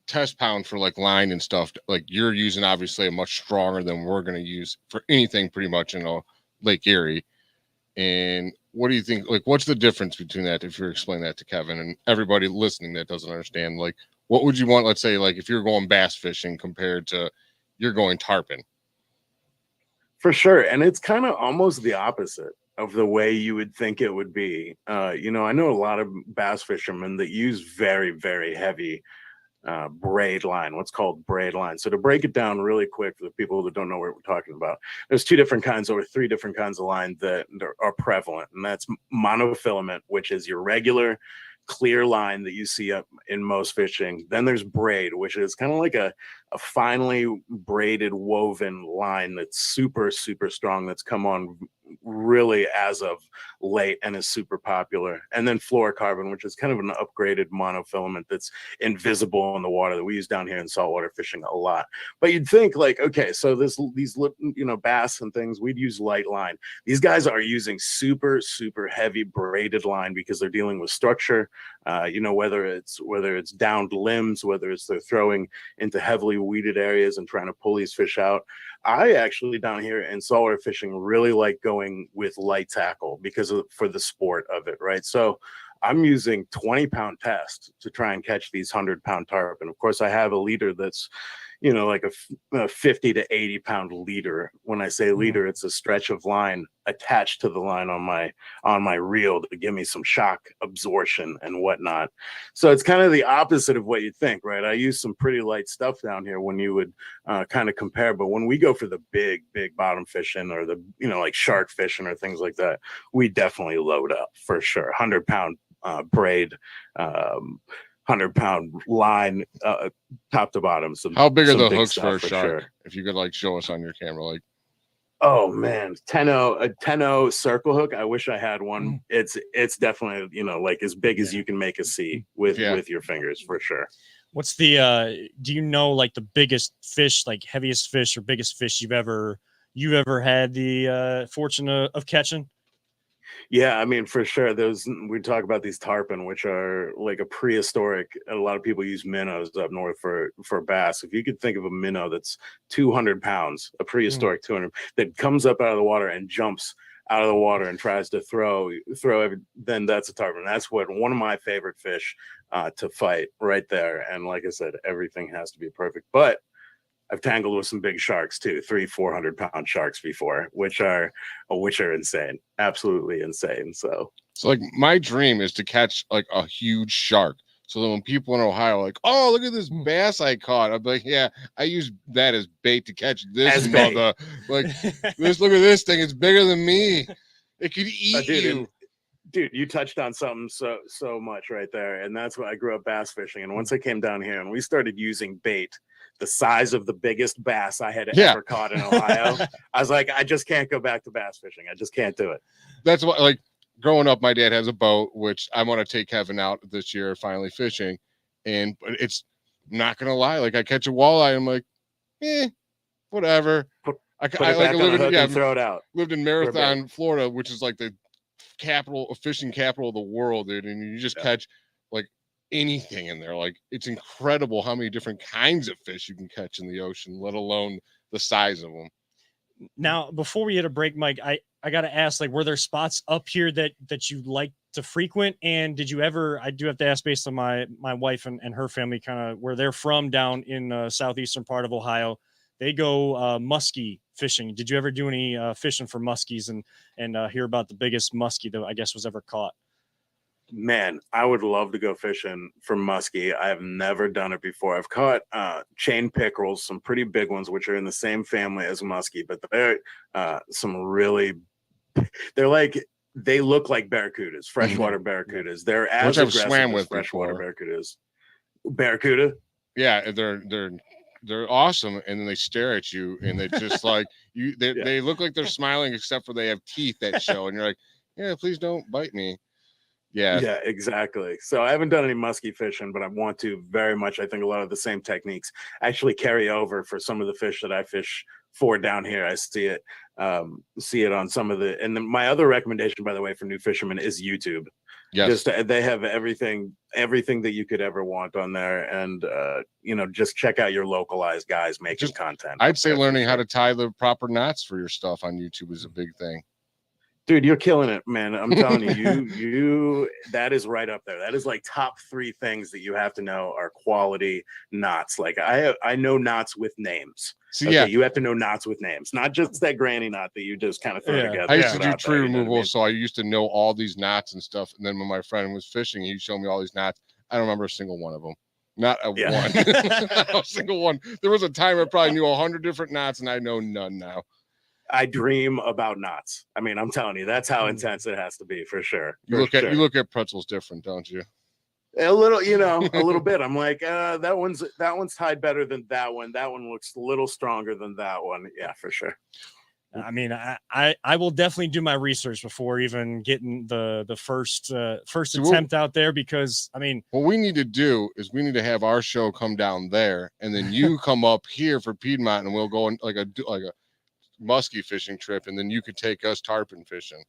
test pound for line and stuff, you're using obviously a much stronger than we're going to use for anything pretty much in Lake Erie. And what do you think? What's the difference between that? If you're explaining that to Kevin and everybody listening that doesn't understand, what would you want? Let's say, if you're going bass fishing compared to you're going tarpon. For sure, and it's kind of almost the opposite of the way you would think it would be. I know a lot of bass fishermen that use very, very heavy braid line, what's called braid line. So to break it down really quick for the people that don't know what we're talking about, there's 2 different kinds or 3 different kinds of line that are prevalent, and that's monofilament, which is your regular clear line that you see up in most fishing. Then there's braid, which is kind of like a finely braided woven line that's super, super strong, that's come on really as of late and is super popular. And then fluorocarbon, which is kind of an upgraded monofilament that's invisible in the water that we use down here in saltwater fishing a lot. But you'd think okay, so these bass and things, we'd use light line. These guys are using super, super heavy braided line because they're dealing with structure. whether it's downed limbs, whether it's they're throwing into heavily weeded areas and trying to pull these fish out. I actually down here in saltwater fishing really like going with light tackle for the sport of it, right? So I'm using 20-pound test to try and catch these 100-pound tarpon. Of course, I have a leader that's, like a 50 to 80-pound leader. When I say leader, it's a stretch of line attached to the line on my reel to give me some shock absorption and whatnot. So it's kind of the opposite of what you think, right? I use some pretty light stuff down here when you would kind of compare, but when we go for the big bottom fishing or the like shark fishing or things like that, we definitely load up for sure. 100-pound braid, 100-pound line, top to bottom. How big are the big hooks for a shark? Sure. If you could show us on your camera, oh man, a 10-0 circle hook. I wish I had one. It's definitely as big as you can make a sea with your fingers for sure. What's the do you know the biggest fish, heaviest fish or biggest fish you've ever had the fortune of catching? Yeah, I mean, for sure. We talk about these tarpon, which are a prehistoric. A lot of people use minnows up north for bass. If you could think of a minnow that's 200 pounds, a prehistoric 200, that comes up out of the water and jumps out of the water and tries to throw then that's a tarpon. That's one of my favorite fish to fight right there. And like I said, everything has to be perfect. But I've tangled with some big sharks too, 300-400-pound sharks before, which are insane, absolutely insane. So my dream is to catch a huge shark. So that when people in Ohio are oh, look at this bass I caught, I'm like, yeah, I use that as bait to catch this mother. Look at this thing, it's bigger than me. It could eat you. Dude, you touched on something so much right there, and that's why I grew up bass fishing. And once I came down here and we started using bait the size of the biggest bass I had ever caught in Ohio, I was like, I just can't go back to bass fishing. I just can't do it. That's what, growing up, my dad has a boat, which I want to take Kevin out this year, finally fishing. And it's not going to lie. I catch a walleye, I'm like, whatever. Throw it out. Lived in Marathon, Florida, which is the fishing capital of the world, dude. And you just catch anything in there. It's incredible how many different kinds of fish you can catch in the ocean, let alone the size of them. Now, before we hit a break, Mike, I got to ask, were there spots up here that you like to frequent? And did you ever, I do have to ask based on my wife and her family, kind of where they're from down in southeastern part of Ohio, they go muskie fishing. Did you ever do any fishing for muskies and hear about the biggest muskie that I guess was ever caught? Man, I would love to go fishing for muskie. I have never done it before. I've caught chain pickerels, some pretty big ones, which are in the same family as muskie, but they're they look like barracudas, freshwater barracudas. They're as Which I've aggressive swam as with freshwater before. barracudas. Barracuda? Yeah, they're awesome, and then they stare at you, and they just they look like they're smiling, except for they have teeth that show, and you're like, yeah, please don't bite me. Yeah, exactly. So I haven't done any muskie fishing, but I want to very much. I think a lot of the same techniques actually carry over for some of the fish that I fish for down here. I see it on some of the. And then my other recommendation, by the way, for new fishermen is YouTube. Yes, they have everything that you could ever want on there, and just check out your localized guys making content. I'd say learning how to tie the proper knots for your stuff on YouTube is a big thing. Dude, you're killing it, man. I'm telling you, that is right up there. That is top 3 things that you have to know are quality knots. I know knots with names. So you have to know knots with names, not just that granny knot that you just kind of throw together. I used to do tree removal, so I used to know all these knots and stuff. And then when my friend was fishing, he showed me all these knots. I don't remember a single one of them. Not a one. Not a single one. There was a time I probably knew 100 different knots, and I know none now. I dream about knots. I mean, I'm telling you, that's how intense it has to be for sure. You look at pretzels different, don't you? A little, a little bit. I'm like, that one's tied better than that one. That one looks a little stronger than that one. Yeah, for sure. I mean, I will definitely do my research before even getting the first attempt out there, because I mean, what we need to do is we need to have our show come down there, and then you come up here for Piedmont, and we'll go on like a muskie fishing trip, and then you could take us tarpon fishing.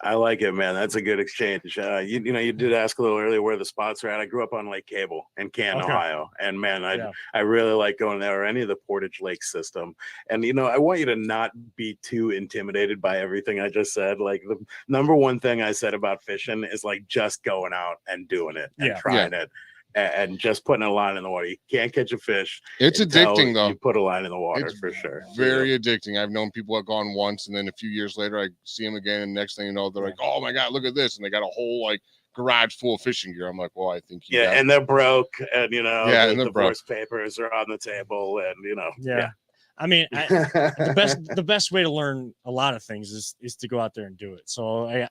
I like it, man. That's a good exchange. You know, you did ask a little earlier where the spots are at. I grew up on Lake Cable in Canton, Okay. Ohio, and man, Yeah. I really like going there or any of the Portage Lake system. And you know, I want you to not be too intimidated by everything I just said. Like the number one thing I said about fishing is like just going out and doing it and trying it. And just putting a line in the water. You can't catch a fish. It's addicting, though. You put a line in the water It's for sure. Very addicting. I've known people have gone once, and then a few years later, I see them again, and next thing you know, they're like, "Oh my god, look at this!" And they got a whole like garage full of fishing gear. I'm like, "Well, I think you." And they're broke, and you know, the divorce papers are on the table, and you know, I mean, the best way to learn a lot of things is to go out there and do it. So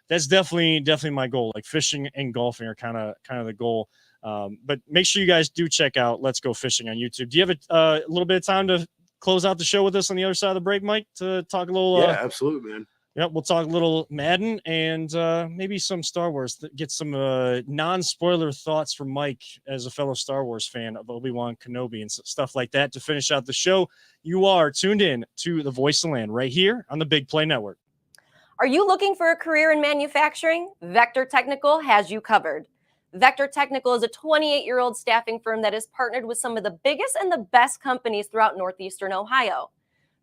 that's definitely my goal. Like fishing and golfing are kind of the goal. But make sure you guys do check out Let's Go Fishing on YouTube. Do you have a little bit of time to close out the show with us on the other side of the break, Mike, to talk a little? Yeah, absolutely, man. Yep, we'll talk a little Madden and maybe some Star Wars. Get some non-spoiler thoughts from Mike as a fellow Star Wars fan of Obi-Wan Kenobi and stuff like that to finish out the show. You are tuned in to The Voice of the Land right here on the Big Play Network. Are you looking for a career in manufacturing? Vector Technical has you covered. Vector Technical is a 28-year-old staffing firm that is partnered with some of the biggest and the best companies throughout Northeastern Ohio.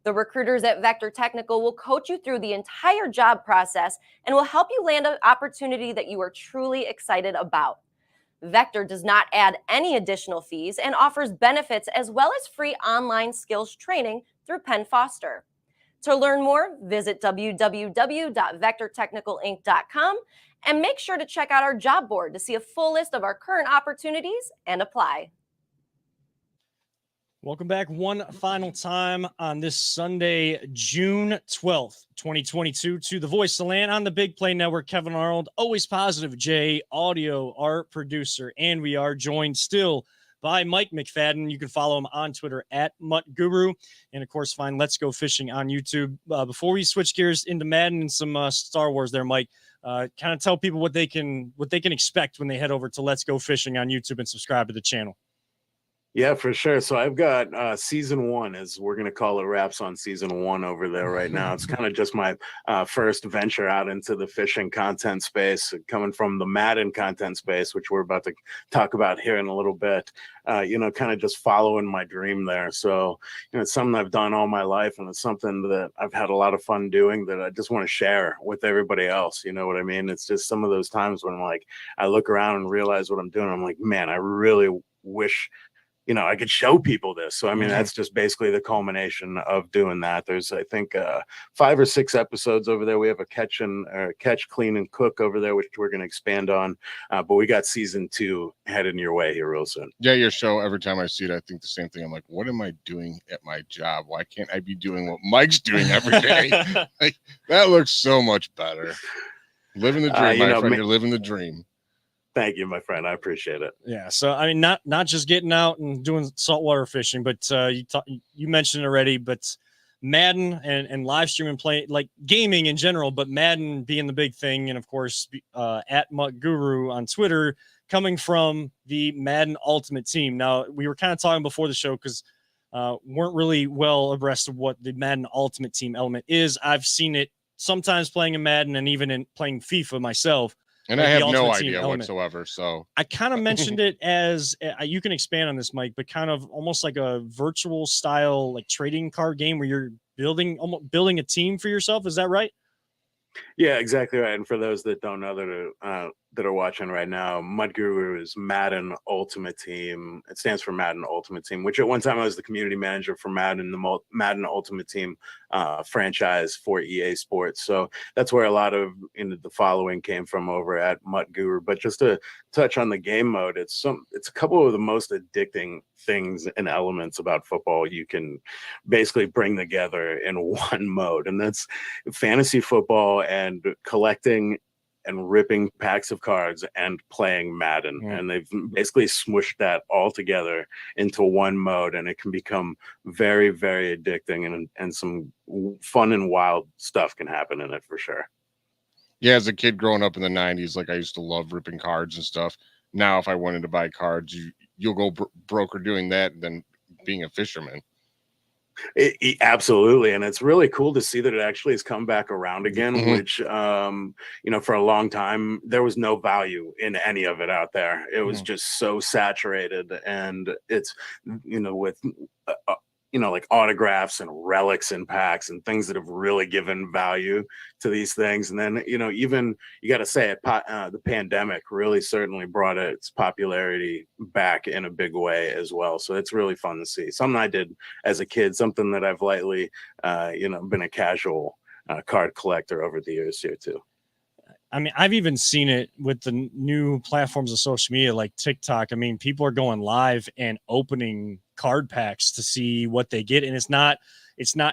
The recruiters at Vector Technical will coach you through the entire job process and will help you land an opportunity that you are truly excited about. Vector does not add any additional fees and offers benefits as well as free online skills training through Penn Foster. To learn more, visit www.vectortechnicalinc.com and make sure to check out our job board to see a full list of our current opportunities and apply. Welcome back one final time on this Sunday, June 12th, 2022 to The Voice of the Land on the Big Play Network. Kevin Arnold, always positive, Jay, audio, art producer, and we are joined still by Mike McFadden. You can follow him on Twitter at MuttGuru, and of course find Let's Go Fishing on YouTube. Before we switch gears into Madden and some Star Wars there, Mike, kind of tell people what they can expect when they head over to Let's Go Fishing on YouTube and subscribe to the channel. Yeah, for sure. So I've got season 1, as we're going to call it, wraps on season 1 over there right now. It's kind of just my first venture out into the fishing content space, coming from the Madden content space, which we're about to talk about here in a little bit. You know, kind of just following my dream there. So, you know, it's something I've done all my life, and it's something that I've had a lot of fun doing that I just want to share with everybody else. You know what I mean? It's just some of those times when like I look around and realize what I'm doing. I'm like, man, I really wish, you know, I could show people this. So, I mean, that's just basically the culmination of doing that. There's, I think, 5 or 6 episodes over there. We have a catch, clean, and cook over there, which we're going to expand on. But we got season 2 headed your way here real soon. Yeah, your show, every time I see it, I think the same thing. I'm like, what am I doing at my job? Why can't I be doing what Mike's doing every day? Like, that looks so much better. Living the dream, my friend. You're living the dream. Thank you, my friend. I appreciate it. Yeah. So, I mean, not just getting out and doing saltwater fishing, but you mentioned it already, but Madden and live streaming, play, like gaming in general, but Madden being the big thing. And of course, at MuttGuru on Twitter, coming from the Madden Ultimate Team. Now, we were kind of talking before the show because weren't really well abreast of what the Madden Ultimate Team element is. I've seen it sometimes playing in Madden and even in playing FIFA myself. And I have no idea whatsoever. So I kind of mentioned it as you can expand on this, Mike, but kind of almost like a virtual style, like trading card game where you're building a team for yourself. Is that right? Yeah, exactly right. And for those that don't know that are watching right now, MuttGuru is Madden Ultimate Team. It stands for Madden Ultimate Team, which at one time I was the community manager for Madden, the Madden Ultimate Team franchise for EA Sports. So that's where a lot of the following came from over at MuttGuru. But just to touch on the game mode, it's a couple of the most addicting things and elements about football you can basically bring together in one mode, and that's fantasy football and collecting and ripping packs of cards and playing Madden. And they've basically smushed that all together into one mode, and it can become very, very addicting, and some fun and wild stuff can happen in it for sure. Yeah, as a kid growing up in the 90s, like I used to love ripping cards and stuff. Now, if I wanted to buy cards, you'll go broker doing that than being a fisherman. Absolutely, and it's really cool to see that it actually has come back around again. Mhm. Which, for a long time there was no value in any of it out there. It was just so saturated, and it's with like autographs and relics and packs and things that have really given value to these things. And then even you got to say it, the pandemic really certainly brought its popularity back in a big way as well. So it's really fun to see. Something I did as a kid, something that I've lately been a casual card collector over the years here too. I mean, I've even seen it with the new platforms of social media like TikTok. I mean, people are going live and opening card packs to see what they get. And it's not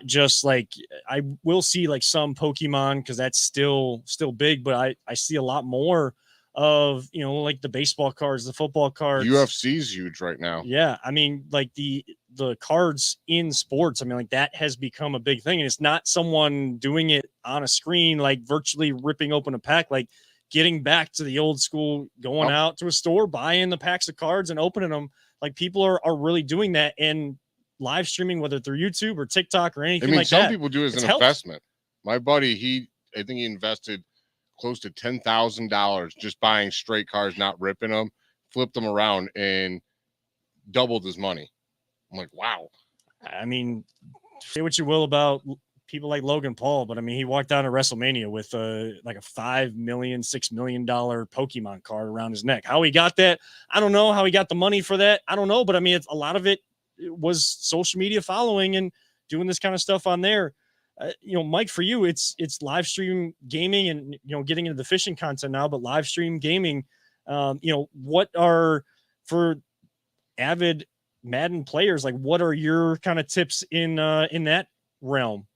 just like, I will see like some Pokemon because that's still big, but I see a lot more of, like the baseball cards, the football cards. UFC's huge right now. Yeah. I mean, like the cards in sports, I mean, like that has become a big thing. And it's not someone doing it on a screen, like virtually ripping open a pack, like getting back to the old school, going out to a store, buying the packs of cards and opening them. Like people are really doing that and live streaming, whether through YouTube or TikTok or anything like that. Some people do it as an investment. My buddy, I think he invested close to $10,000 just buying straight cards, not ripping them, flipped them around and doubled his money. I'm like, wow. I mean, say what you will about people like Logan Paul, but I mean, he walked out of WrestleMania with like a $5 million, $6 million Pokemon card around his neck. How he got that, I don't know. How he got the money for that, I don't know. But I mean, a lot of it was social media following and doing this kind of stuff on there. Mike, for you, it's live stream gaming and getting into the fishing content now, but live stream gaming. What are for avid Madden players, like what are your kind of tips in that realm?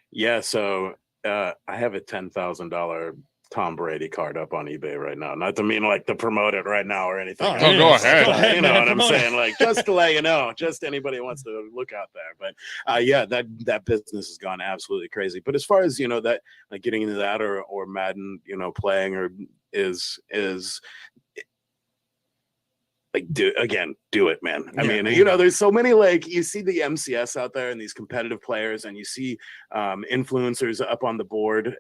Yeah, so I have a $10,000 Tom Brady card up on eBay right now. Not to mean like to promote it right now or anything. Go ahead. You know what I'm saying? Like just to let you know, just anybody who wants to look out there. But yeah, that business has gone absolutely crazy. But as far as that, like getting into that or Madden, playing or is like do it, man. I mean, there's so many, like you see the MCS out there and these competitive players, and you see influencers up on the board,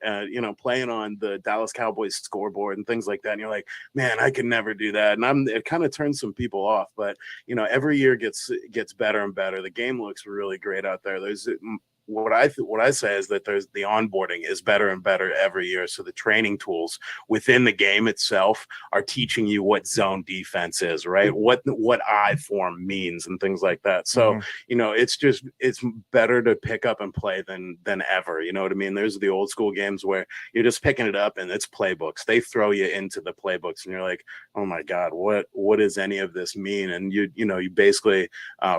playing on the Dallas Cowboys scoreboard and things like that. And you're like, man, I can never do that. And it kind of turns some people off. But every year gets better and better. The game looks really great out there. There's what I say is that there's the onboarding is better and better every year. So the training tools within the game itself are teaching you what zone defense is, right? What I form means and things like that. So, it's better to pick up and play than ever. You know what I mean? There's the old school games where you're just picking it up and it's playbooks. They throw you into the playbooks and you're like, oh my God, what does any of this mean? And you basically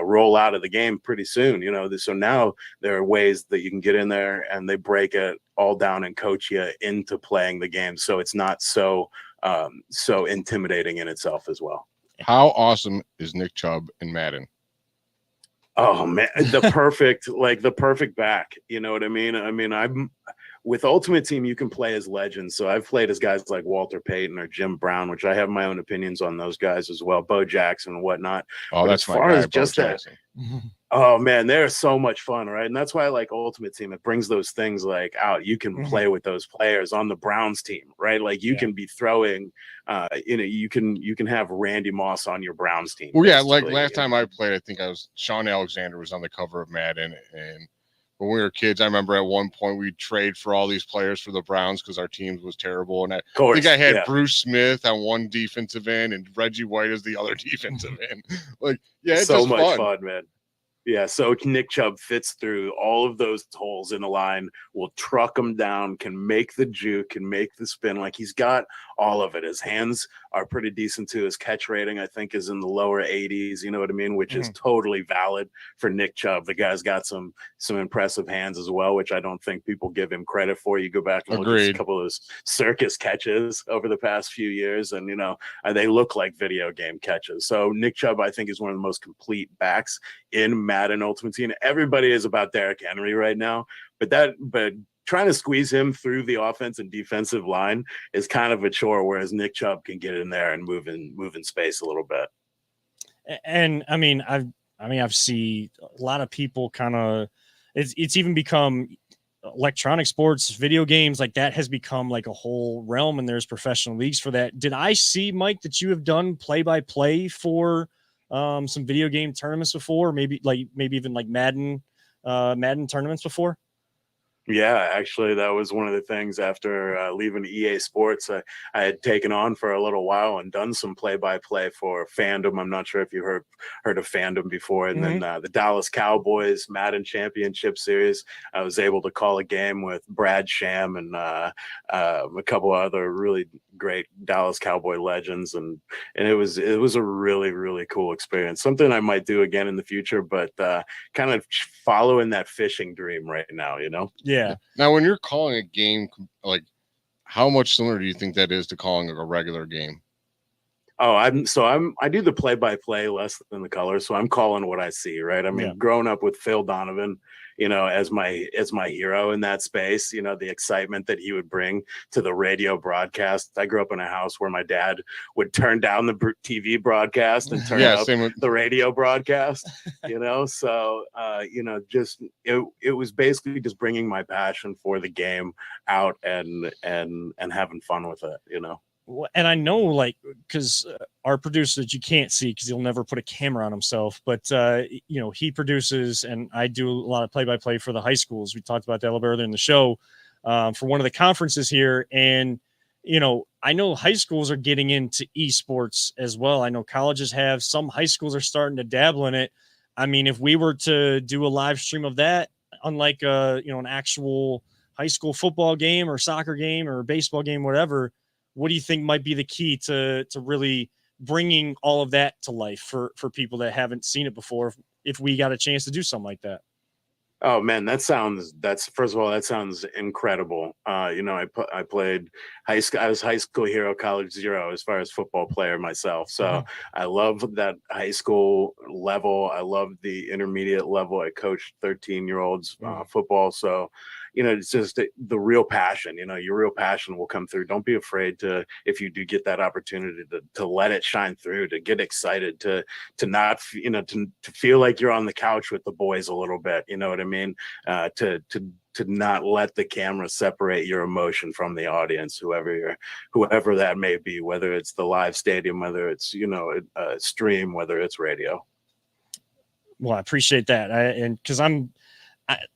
roll out of the game pretty soon, so now there are ways that you can get in there and they break it all down and coach you into playing the game. So it's not so intimidating in itself as well. How awesome is Nick Chubb in Madden? Oh man, the perfect back. You know what I mean? I mean, I'm with Ultimate Team, you can play as legends. So I've played as guys like Walter Payton or Jim Brown, which I have my own opinions on those guys as well, Bo Jackson and whatnot. Oh, but that's as far my guy, as just Bo that. Jackson. Oh man, they're so much fun, right? And that's why I like Ultimate Team. It brings those things like out. You can play with those players on the Browns team, right? Like you can be throwing, you can have Randy Moss on your Browns team. Well, yeah, like last time I played, I think Sean Alexander was on the cover of Madden, and when we were kids, I remember at one point we'd trade for all these players for the Browns because our team was terrible. And I think I had Bruce Smith on one defensive end and Reggie White as the other defensive end. Like, yeah, it's so just much fun, man. Yeah, so Nick Chubb fits through all of those holes in the line, will truck them down, can make the juke, can make the spin. Like he's got all of it. His hands are pretty decent too. His catch rating, I think, is in the lower 80s. You know what I mean? Which is totally valid for Nick Chubb. The guy's got some impressive hands as well, which I don't think people give him credit for. You go back and look at a couple of those circus catches over the past few years, and they look like video game catches. So Nick Chubb, I think, is one of the most complete backs in Madden Ultimate Team. Everybody is about Derrick Henry right now, but trying to squeeze him through the offense and defensive line is kind of a chore, whereas Nick Chubb can get in there and move in space a little bit. And I mean, I mean, I've seen a lot of people kind of, it's even become electronic sports, video games, like that has become like a whole realm, and there's professional leagues for that. Did I see, Mike, that you have done play-by-play for some video game tournaments before? Maybe even like Madden tournaments before? Yeah, actually, that was one of the things after leaving EA Sports I had taken on for a little while and done some play-by-play for Fandom. I'm not sure if you heard of Fandom before. And then the Dallas Cowboys Madden Championship Series, I was able to call a game with Brad Sham and a couple other really great Dallas Cowboy legends, and it was a really, really cool experience. Something I might do again in the future, but kind of following that fishing dream right now, you know? Yeah. Now, when you're calling a game, like, how much similar do you think that is to calling a regular game? Oh, I do the play-by-play less than the color, so I'm calling what I see, right? I mean, growing up with Phil Donovan, as my hero in that space, the excitement that he would bring to the radio broadcast. I grew up in a house where my dad would turn down the TV broadcast and turn up the radio broadcast, so just it was basically just bringing my passion for the game out and having fun with it, And I know, like, because our producer that you can't see because he'll never put a camera on himself, but he produces, and I do a lot of play-by-play for the high schools. We talked about that a little bit earlier in the show for one of the conferences here, and I know high schools are getting into esports as well. I know colleges have. Some high schools are starting to dabble in it. I mean, if we were to do a live stream of that, unlike an actual high school football game or soccer game or baseball game, whatever. What do you think might be the key to really bringing all of that to life for people that haven't seen it before, if we got a chance to do something like that? Oh man, first of all, that sounds incredible. I played high school. I was high school hero, college zero as far as football player myself. So I love that high school level. I love the intermediate level. I coached 13-year-olds football. So, it's just the real passion. Your real passion will come through. Don't be afraid to, if you do get that opportunity, to let it shine through, to get excited, to not, to feel like you're on the couch with the boys a little bit. You know what I mean? To not let the camera separate your emotion from the audience, whoever that may be, whether it's the live stadium, whether it's, a stream, whether it's radio. Well, I appreciate that. Because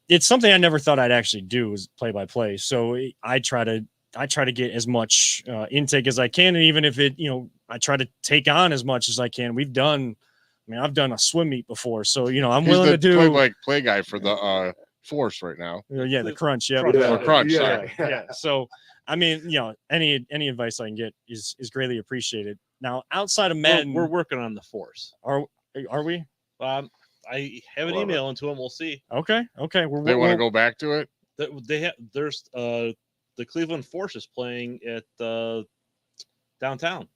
it's something I never thought I'd actually do, is play-by-play. So I try to get as much intake as I can. And even if I try to take on as much as I can. I've done a swim meet before. So, I'm willing to do play-by-play guy for the Force right now. Yeah. The Crunch. Yeah. Crunch. Yeah. So, I mean, any advice I can get is greatly appreciated. Now, outside of Madden, we're working on the Force. Are we? I have an email into them. We'll see. Okay. They want to go back to it. There's the Cleveland Force is playing at downtown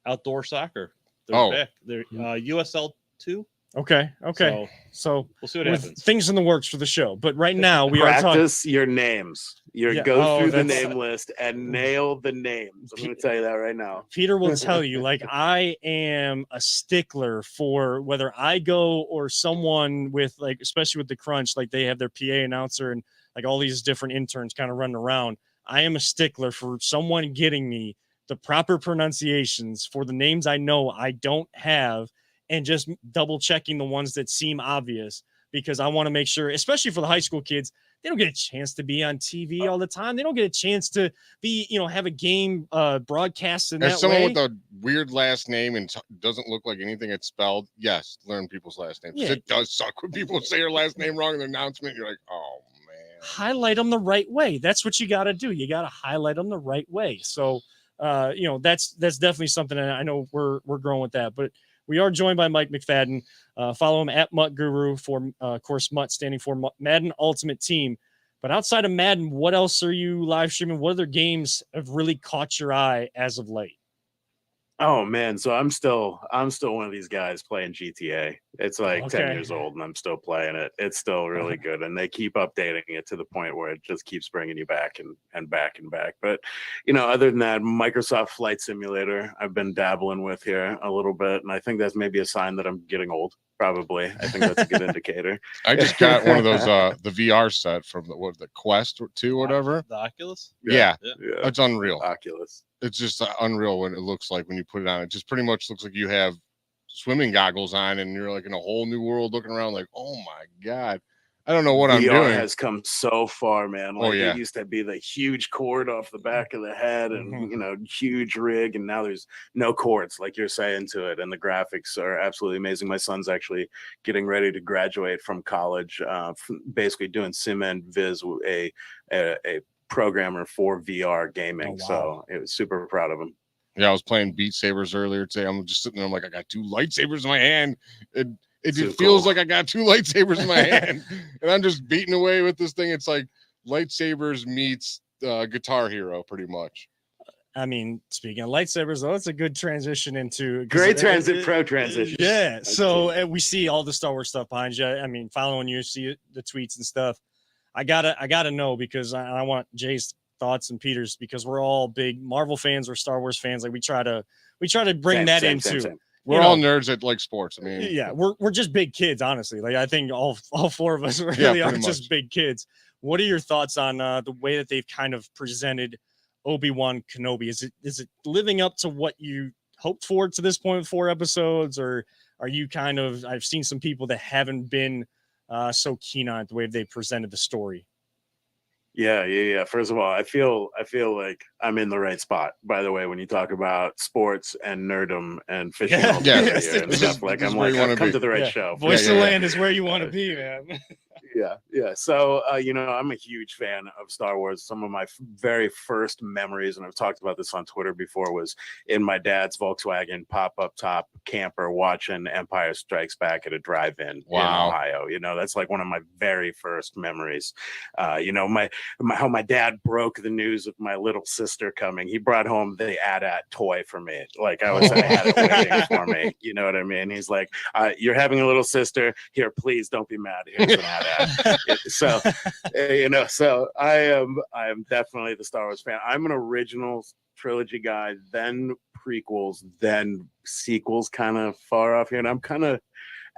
outdoor soccer. They're back. They're USL 2. Okay. So we'll see what happens. Things in the works for the show, but right now we practice your names. Go through the name list and nail the names. I'm going to tell you that right now. Like, Peter will tell you, like, I am a stickler for whether I go or someone with, like, especially with the Crunch, like they have their PA announcer and like all these different interns kind of running around. I am a stickler for someone getting me the proper pronunciations for the names I know I don't have, and just double checking the ones that seem obvious, because I want to make sure, especially for the high school kids, they don't get a chance to be on TV all the time. They don't get a chance to be, have a game broadcast in that way. As someone with a weird last name and doesn't look like anything it's spelled, yes, learn people's last names. Yeah. It does suck when people say your last name wrong in the announcement. You're like, oh, man. Highlight them the right way. That's what you got to do. You got to highlight them the right way. So, that's definitely something, and I know we're growing with that. But we are joined by Mike McFadden. Follow him at Mutt Guru for, of course, Mutt standing for Madden Ultimate Team. But outside of Madden, what else are you live streaming? What other games have really caught your eye as of late? Oh man, so I'm still one of these guys playing GTA. It's like 10 years old and I'm still playing it. It's still really good, and they keep updating it to the point where it just keeps bringing you back and back and back. But other than that, Microsoft Flight Simulator I've been dabbling with here a little bit, and I think that's maybe a sign that I'm getting old. Probably. I think that's a good indicator. I just got one of those the VR set from the Quest 2 or whatever. The Oculus? Yeah. Yeah. It's unreal. Oculus. It's just unreal when it looks like when you put it on. It just pretty much looks like you have swimming goggles on and you're like in a whole new world looking around like, oh my God. I don't know what I'm VR doing. has come so far, man. Like yeah. it used to be the huge cord off the back of the head and huge rig, and now there's no cords, like you're saying, to it. And the graphics are absolutely amazing. My son's actually getting ready to graduate from college, basically doing sim and viz, a programmer for VR gaming. Oh, wow. So it was super proud of him. Yeah, I was playing Beat Sabers earlier today. I'm just sitting there. I'm like, I got 2 lightsabers in my hand. It just feels like I got 2 lightsabers in my hand, and I'm just beating away with this thing. It's like lightsabers meets Guitar Hero, pretty much. I mean, speaking of lightsabers, though, it's a good transition into great transition. Yeah. So we see all the Star Wars stuff behind you. I mean, following you, see the tweets and stuff. I gotta know, because I want Jay's thoughts and Peter's, because we're all big Marvel fans or Star Wars fans. Like we try to bring that into. Same. We're all nerds that like sports. I mean, yeah, we're just big kids, honestly. Like I think all 4 of us really are just big kids. What are your thoughts on the way that they've kind of presented Obi-Wan Kenobi? Is it living up to what you hoped for to this point with 4 episodes, or are you kind of? I've seen some people that haven't been so keen on it, the way they presented the story. Yeah. First of all, I feel like I'm in the right spot. By the way, when you talk about sports and nerdom and fishing and stuff, like I'm like, I've come to the right show. Voice of the Land is where you want to be, man. Yeah. So, I'm a huge fan of Star Wars. Some of my very first memories, and I've talked about this on Twitter before, was in my dad's Volkswagen pop-up top camper watching Empire Strikes Back at a drive-in in Ohio. That's like one of my very first memories. How my dad broke the news of my little sister coming. He brought home the AT-AT toy for me. Like I had it waiting for me. You know what I mean? He's like, you're having a little sister. Here, please don't be mad. Here's an AT-AT. So I am definitely the Star Wars fan. I'm an original trilogy guy, then prequels, then sequels, kind of far off here, and I'm kind of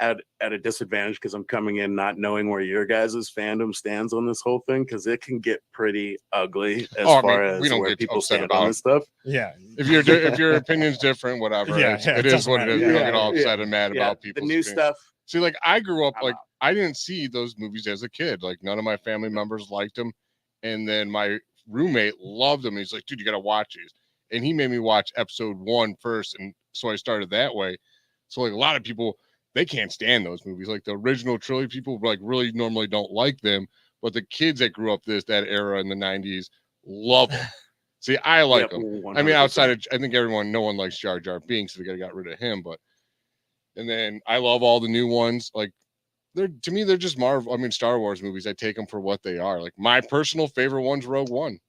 at a disadvantage because I'm coming in not knowing where your guys' fandom stands on this whole thing, because it can get pretty ugly as far as where people stand on this stuff. Yeah, if your opinion's different, whatever. It is what it is. We don't get all upset and mad about people. The new stuff. See, like I grew up like I didn't see those movies as a kid. Like none of my family members liked them, and then my roommate loved them. He's like, dude, you got to watch these, and he made me watch episode 1 first, and so I started that way. So like a lot of people, they can't stand those movies. Like the original trilogy, people like really normally don't like them, but the kids that grew up that era in the 90s love them. See, I like them. 100%. I mean, outside of, I think no one likes Jar Jar Binks, so they got rid of him. But and then I love all the new ones. Like to me, they're just Star Wars movies. I take them for what they are. Like my personal favorite one's Rogue One.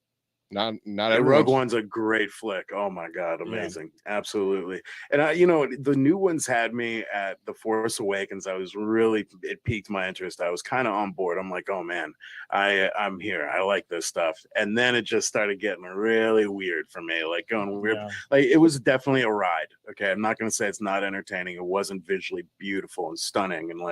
Not Rogue One's a great flick. Oh my God, amazing. Yeah. Absolutely. And the new ones had me at The Force Awakens. It piqued my interest. I was kind of on board. I'm like, oh man, I'm here. I like this stuff. And then it just started getting really weird for me, like going weird. Yeah. Like it was definitely a ride. Okay. I'm not going to say it's not entertaining. It wasn't visually beautiful and stunning and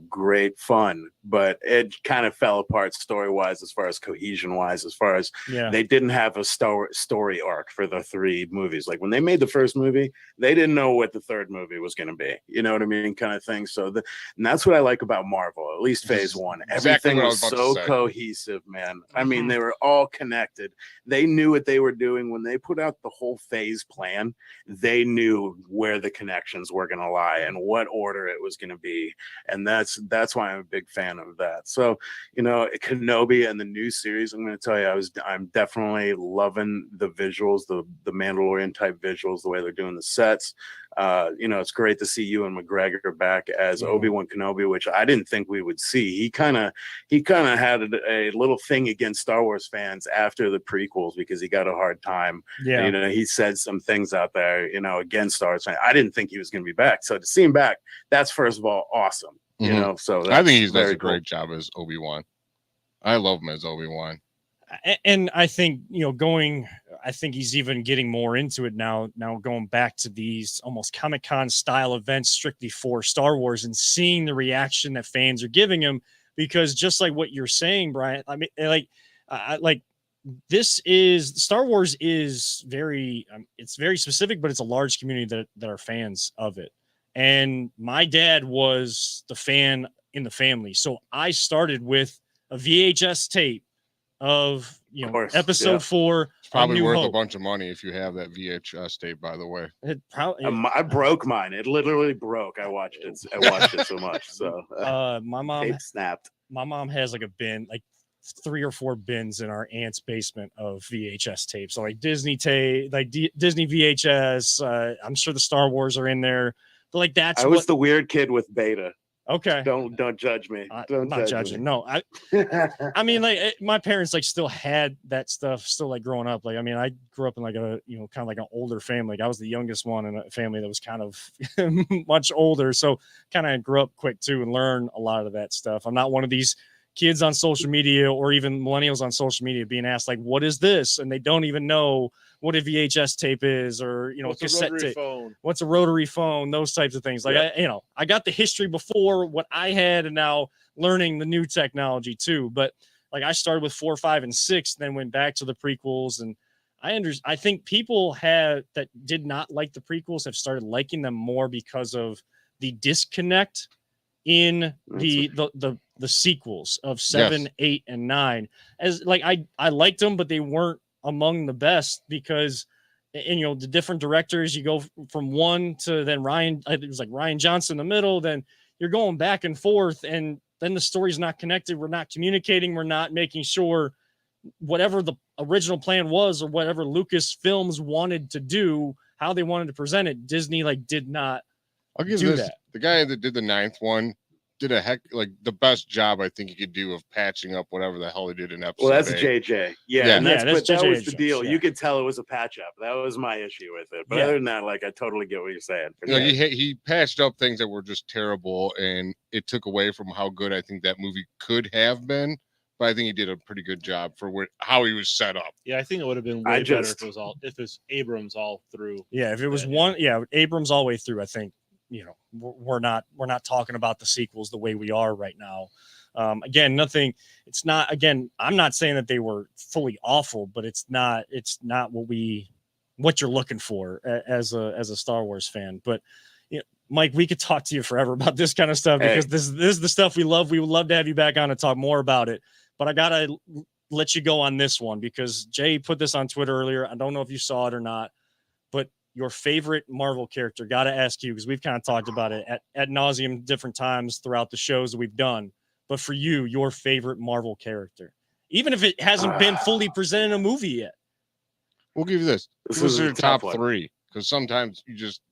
great fun, but it kind of fell apart story-wise, as far as cohesion-wise, as far as they didn't have a story arc for the 3 movies. Like when they made the first movie, they didn't know what the 3rd movie was going to be. You know what I mean? Kind of thing. So and that's what I like about Marvel, at least phase 1. Everything was so cohesive, man. I mean, they were all connected. They knew what they were doing. When they put out the whole phase plan, they knew where the connections were going to lie and what order it was going to be. And that's why I'm a big fan of that. So, Kenobi and the new series, I'm going to tell you, I'm definitely loving the visuals, the Mandalorian type visuals, the way they're doing the sets. It's great to see Ewan McGregor back as Obi-Wan Kenobi, which I didn't think we would see. He kind of had a little thing against Star Wars fans after the prequels because he got a hard time. Yeah. He said some things out there, against Star Wars fans. I didn't think he was going to be back. So to see him back, that's first of all awesome. So I think he does a great job as Obi-Wan. I love him as Obi-Wan. And I think, I think he's even getting more into it now going back to these almost Comic-Con style events strictly for Star Wars and seeing the reaction that fans are giving him, because just like what you're saying, Brian, I mean, like this is Star Wars is very, it's very specific, but it's a large community that are fans of it. And my dad was the fan in the family. So I started with a VHS tape of episode 4. It's probably worth Hope. A bunch of money if you have that VHS tape, by the way. It probably, I broke mine. It literally broke. I watched it so much. So my mom tape snapped. My mom has like a bin, like 3 or 4 bins in our aunt's basement of VHS tapes. So like Disney tape, like Disney VHS. I'm sure the Star Wars are in there. But like I was the weird kid with Beta. Okay. Don't judge me. I'm not judging. No, I mean, like my parents like still had that stuff still like growing up. Like, I mean, I grew up in like a, kind of like an older family. Like I was the youngest one in a family that was kind of much older. So kind of grew up quick too and learned a lot of that stuff. I'm not one of these kids on social media or even millennials on social media being asked like, what is this? And they don't even know what a VHS tape is, or, what's cassette tape. Phone? What's a rotary phone? Those types of things. Like, I got the history before what I had, and now learning the new technology too. But like I started with 4, 5, and 6, then went back to the prequels. And I think people that did not like the prequels have started liking them more because of the disconnect in the sequels of 7, 8, and 9. As like I liked them, but they weren't among the best because, and the different directors, you go from 1 to then Ryan, it was like Ryan Johnson in the middle, then you're going back and forth, and then the story's not connected. We're not communicating. We're not making sure whatever the original plan was or whatever Lucasfilms wanted to do, how they wanted to present it, Disney did not. I'll give do this. That. The guy that did the 9th one did the best job I think he could do of patching up whatever the hell he did in episode. Well, that's 8. JJ. Yeah, that was the deal. Yeah. You could tell it was a patch up. That was my issue with it. But other than that, I totally get what you're saying. He patched up things that were just terrible, and it took away from how good I think that movie could have been. But I think he did a pretty good job for how he was set up. Yeah, I think it would have been way better if it was Abrams all through. Yeah, if it was Abrams all the way through, I think. We're not talking about the sequels the way we are right now. Again, I'm not saying that they were fully awful, but it's not what you're looking for as a Star Wars fan. But Mike, we could talk to you forever about this kind of stuff because this is the stuff we love. We would love to have you back on to talk more about it. But I gotta let you go on this one because Jay put this on Twitter earlier. I don't know if you saw it or not, but your favorite Marvel character, got to ask you, because we've kind of talked about it at nauseum different times throughout the shows that we've done. But for you, your favorite Marvel character, even if it hasn't been fully presented in a movie yet. We'll give you this. This is is your a top tough one. 3, because sometimes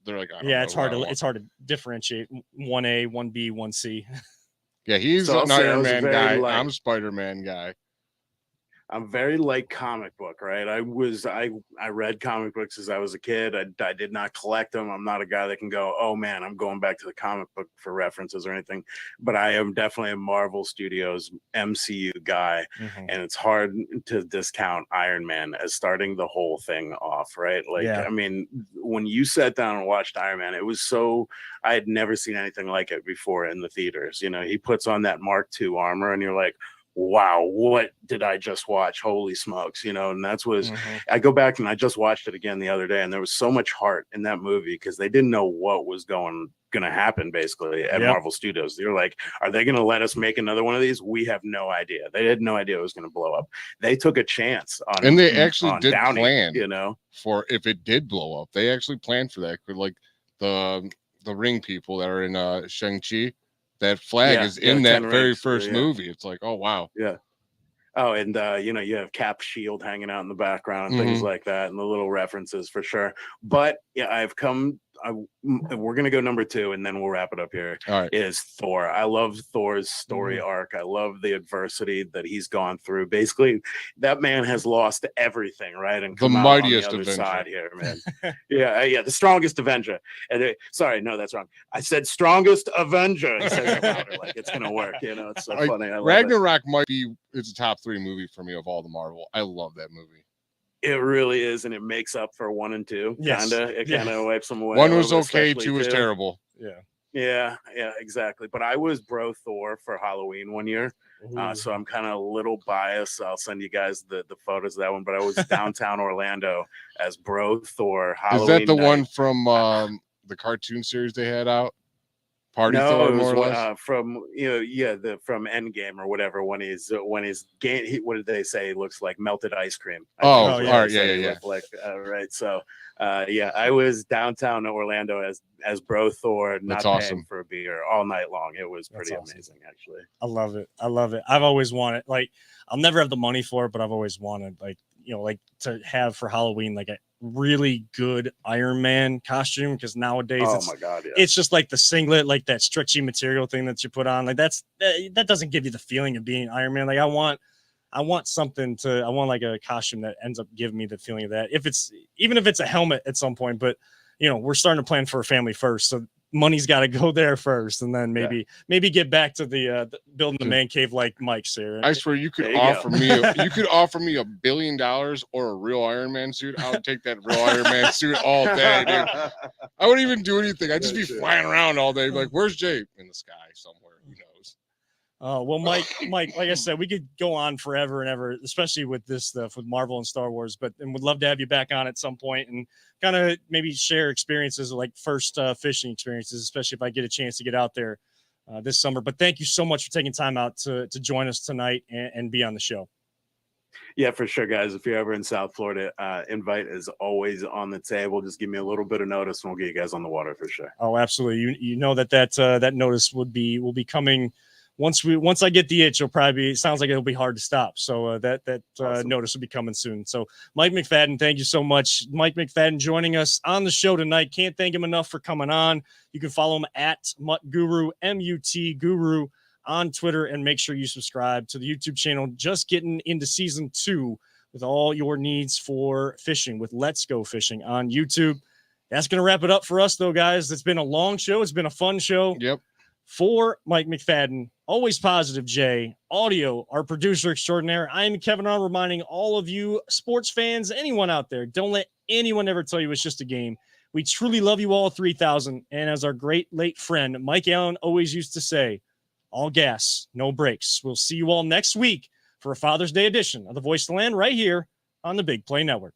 they're like, I don't know it's hard to differentiate 1A, 1B, 1C. Yeah, he's an Iron Man guy. I'm a Spider-Man guy. I'm very comic book, right? I read comic books as I was a kid. I did not collect them. I'm not a guy that can go, oh man, I'm going back to the comic book for references or anything. But I am definitely a Marvel Studios MCU guy, and it's hard to discount Iron Man as starting the whole thing off, right? I mean, when you sat down and watched Iron Man, it was I had never seen anything like it before in the theaters. He puts on that Mark II armor, and you're like, wow, what did I just watch? Holy smokes, and that's I go back and I just watched it again the other day, and there was so much heart in that movie because they didn't know what was going to happen basically at Marvel Studios. They're like, are they going to let us make another one of these? We have no idea. They had no idea it was going to blow up. They took a chance on, and they actually did Downey, plan, for if it did blow up. They actually planned for that. Like the ring people that are in Shang-Chi. That flag is in that very first movie. It's like, oh wow. Yeah. Oh, and you have Cap's shield hanging out in the background and things like that, and the little references for sure. But yeah, we're gonna go number 2, and then we'll wrap it up here. All right. Is Thor. I love Thor's story arc. I love the adversity that he's gone through. Basically, that man has lost everything, right? And the mightiest Avenger side here, man. yeah, the strongest Avenger. And sorry, no, that's wrong. I said strongest Avenger. He says it louder, like it's gonna work. It's so funny. Ragnarok might be it's a top 3 movie for me of all the Marvel. I love that movie. It really is, and it makes up for 1 and 2. Yes. It kind of wipes them away. 1 was okay, 2 was terrible. Yeah, exactly. But I was Bro Thor for Halloween one year, so I'm kind of a little biased. I'll send you guys the photos of that one. But I was downtown Orlando as Bro Thor. Halloween Is that the night. one from the cartoon series they had out? Party No, Thor, it was more or less? from from Endgame or whatever. When he's game, what did they say? He looks like melted ice cream. All right, yeah. Like right. So I was downtown Orlando as Bro Thor, not That's paying awesome. for a beer all night long. It was pretty That's awesome. amazing, actually. I love it. I've always wanted, like, I'll never have the money for it, but I've always wanted, like, to have for Halloween, like a really good Iron Man costume. Cause nowadays My God, yeah. it's just like the singlet, like that stretchy material thing that you put on. Like that doesn't give you the feeling of being Iron Man. Like I want something I want like a costume that ends up giving me the feeling of that. Even if it's a helmet at some point, but we're starting to plan for a family first. So money's got to go there first, and then maybe get back to the building the man cave like Mike's here. I swear you could offer me $1 billion or a real Iron Man suit. I would take that real Iron Man suit all day, dude. I wouldn't even do anything. I'd just be flying around all day. Like, where's Jay? In the sky somewhere. Who knows? Well, Mike, like I said, we could go on forever and ever, especially with this stuff with Marvel and Star Wars, and would love to have you back on at some point and kind of maybe share experiences like first fishing experiences, especially if I get a chance to get out there this summer. But thank you so much for taking time out to join us tonight and be on the show. Yeah, for sure, guys. If you're ever in South Florida, invite is always on the table. Just give me a little bit of notice and we'll get you guys on the water for sure. Oh, absolutely. You know that notice will be coming. Once I get the itch, it sounds like it'll be hard to stop. So awesome. Notice will be coming soon. So Mike McFadden, thank you so much. Mike McFadden joining us on the show tonight. Can't thank him enough for coming on. You can follow him at Mutt Guru, MUT Guru on Twitter, and make sure you subscribe to the YouTube channel. Just getting into season 2 with all your needs for fishing with Let's Go Fishing on YouTube. That's going to wrap it up for us though, guys. It's been a long show. It's been a fun show. Yep. For Mike McFadden, always positive Jay, audio, our producer extraordinaire, I am Kevin Arnold, reminding all of you sports fans, anyone out there, don't let anyone ever tell you it's just a game. We truly love you all 3,000. And as our great late friend, Mike Allen, always used to say, all gas, no brakes. We'll see you all next week for a Father's Day edition of The Voice of the Land right here on the Big Play Network.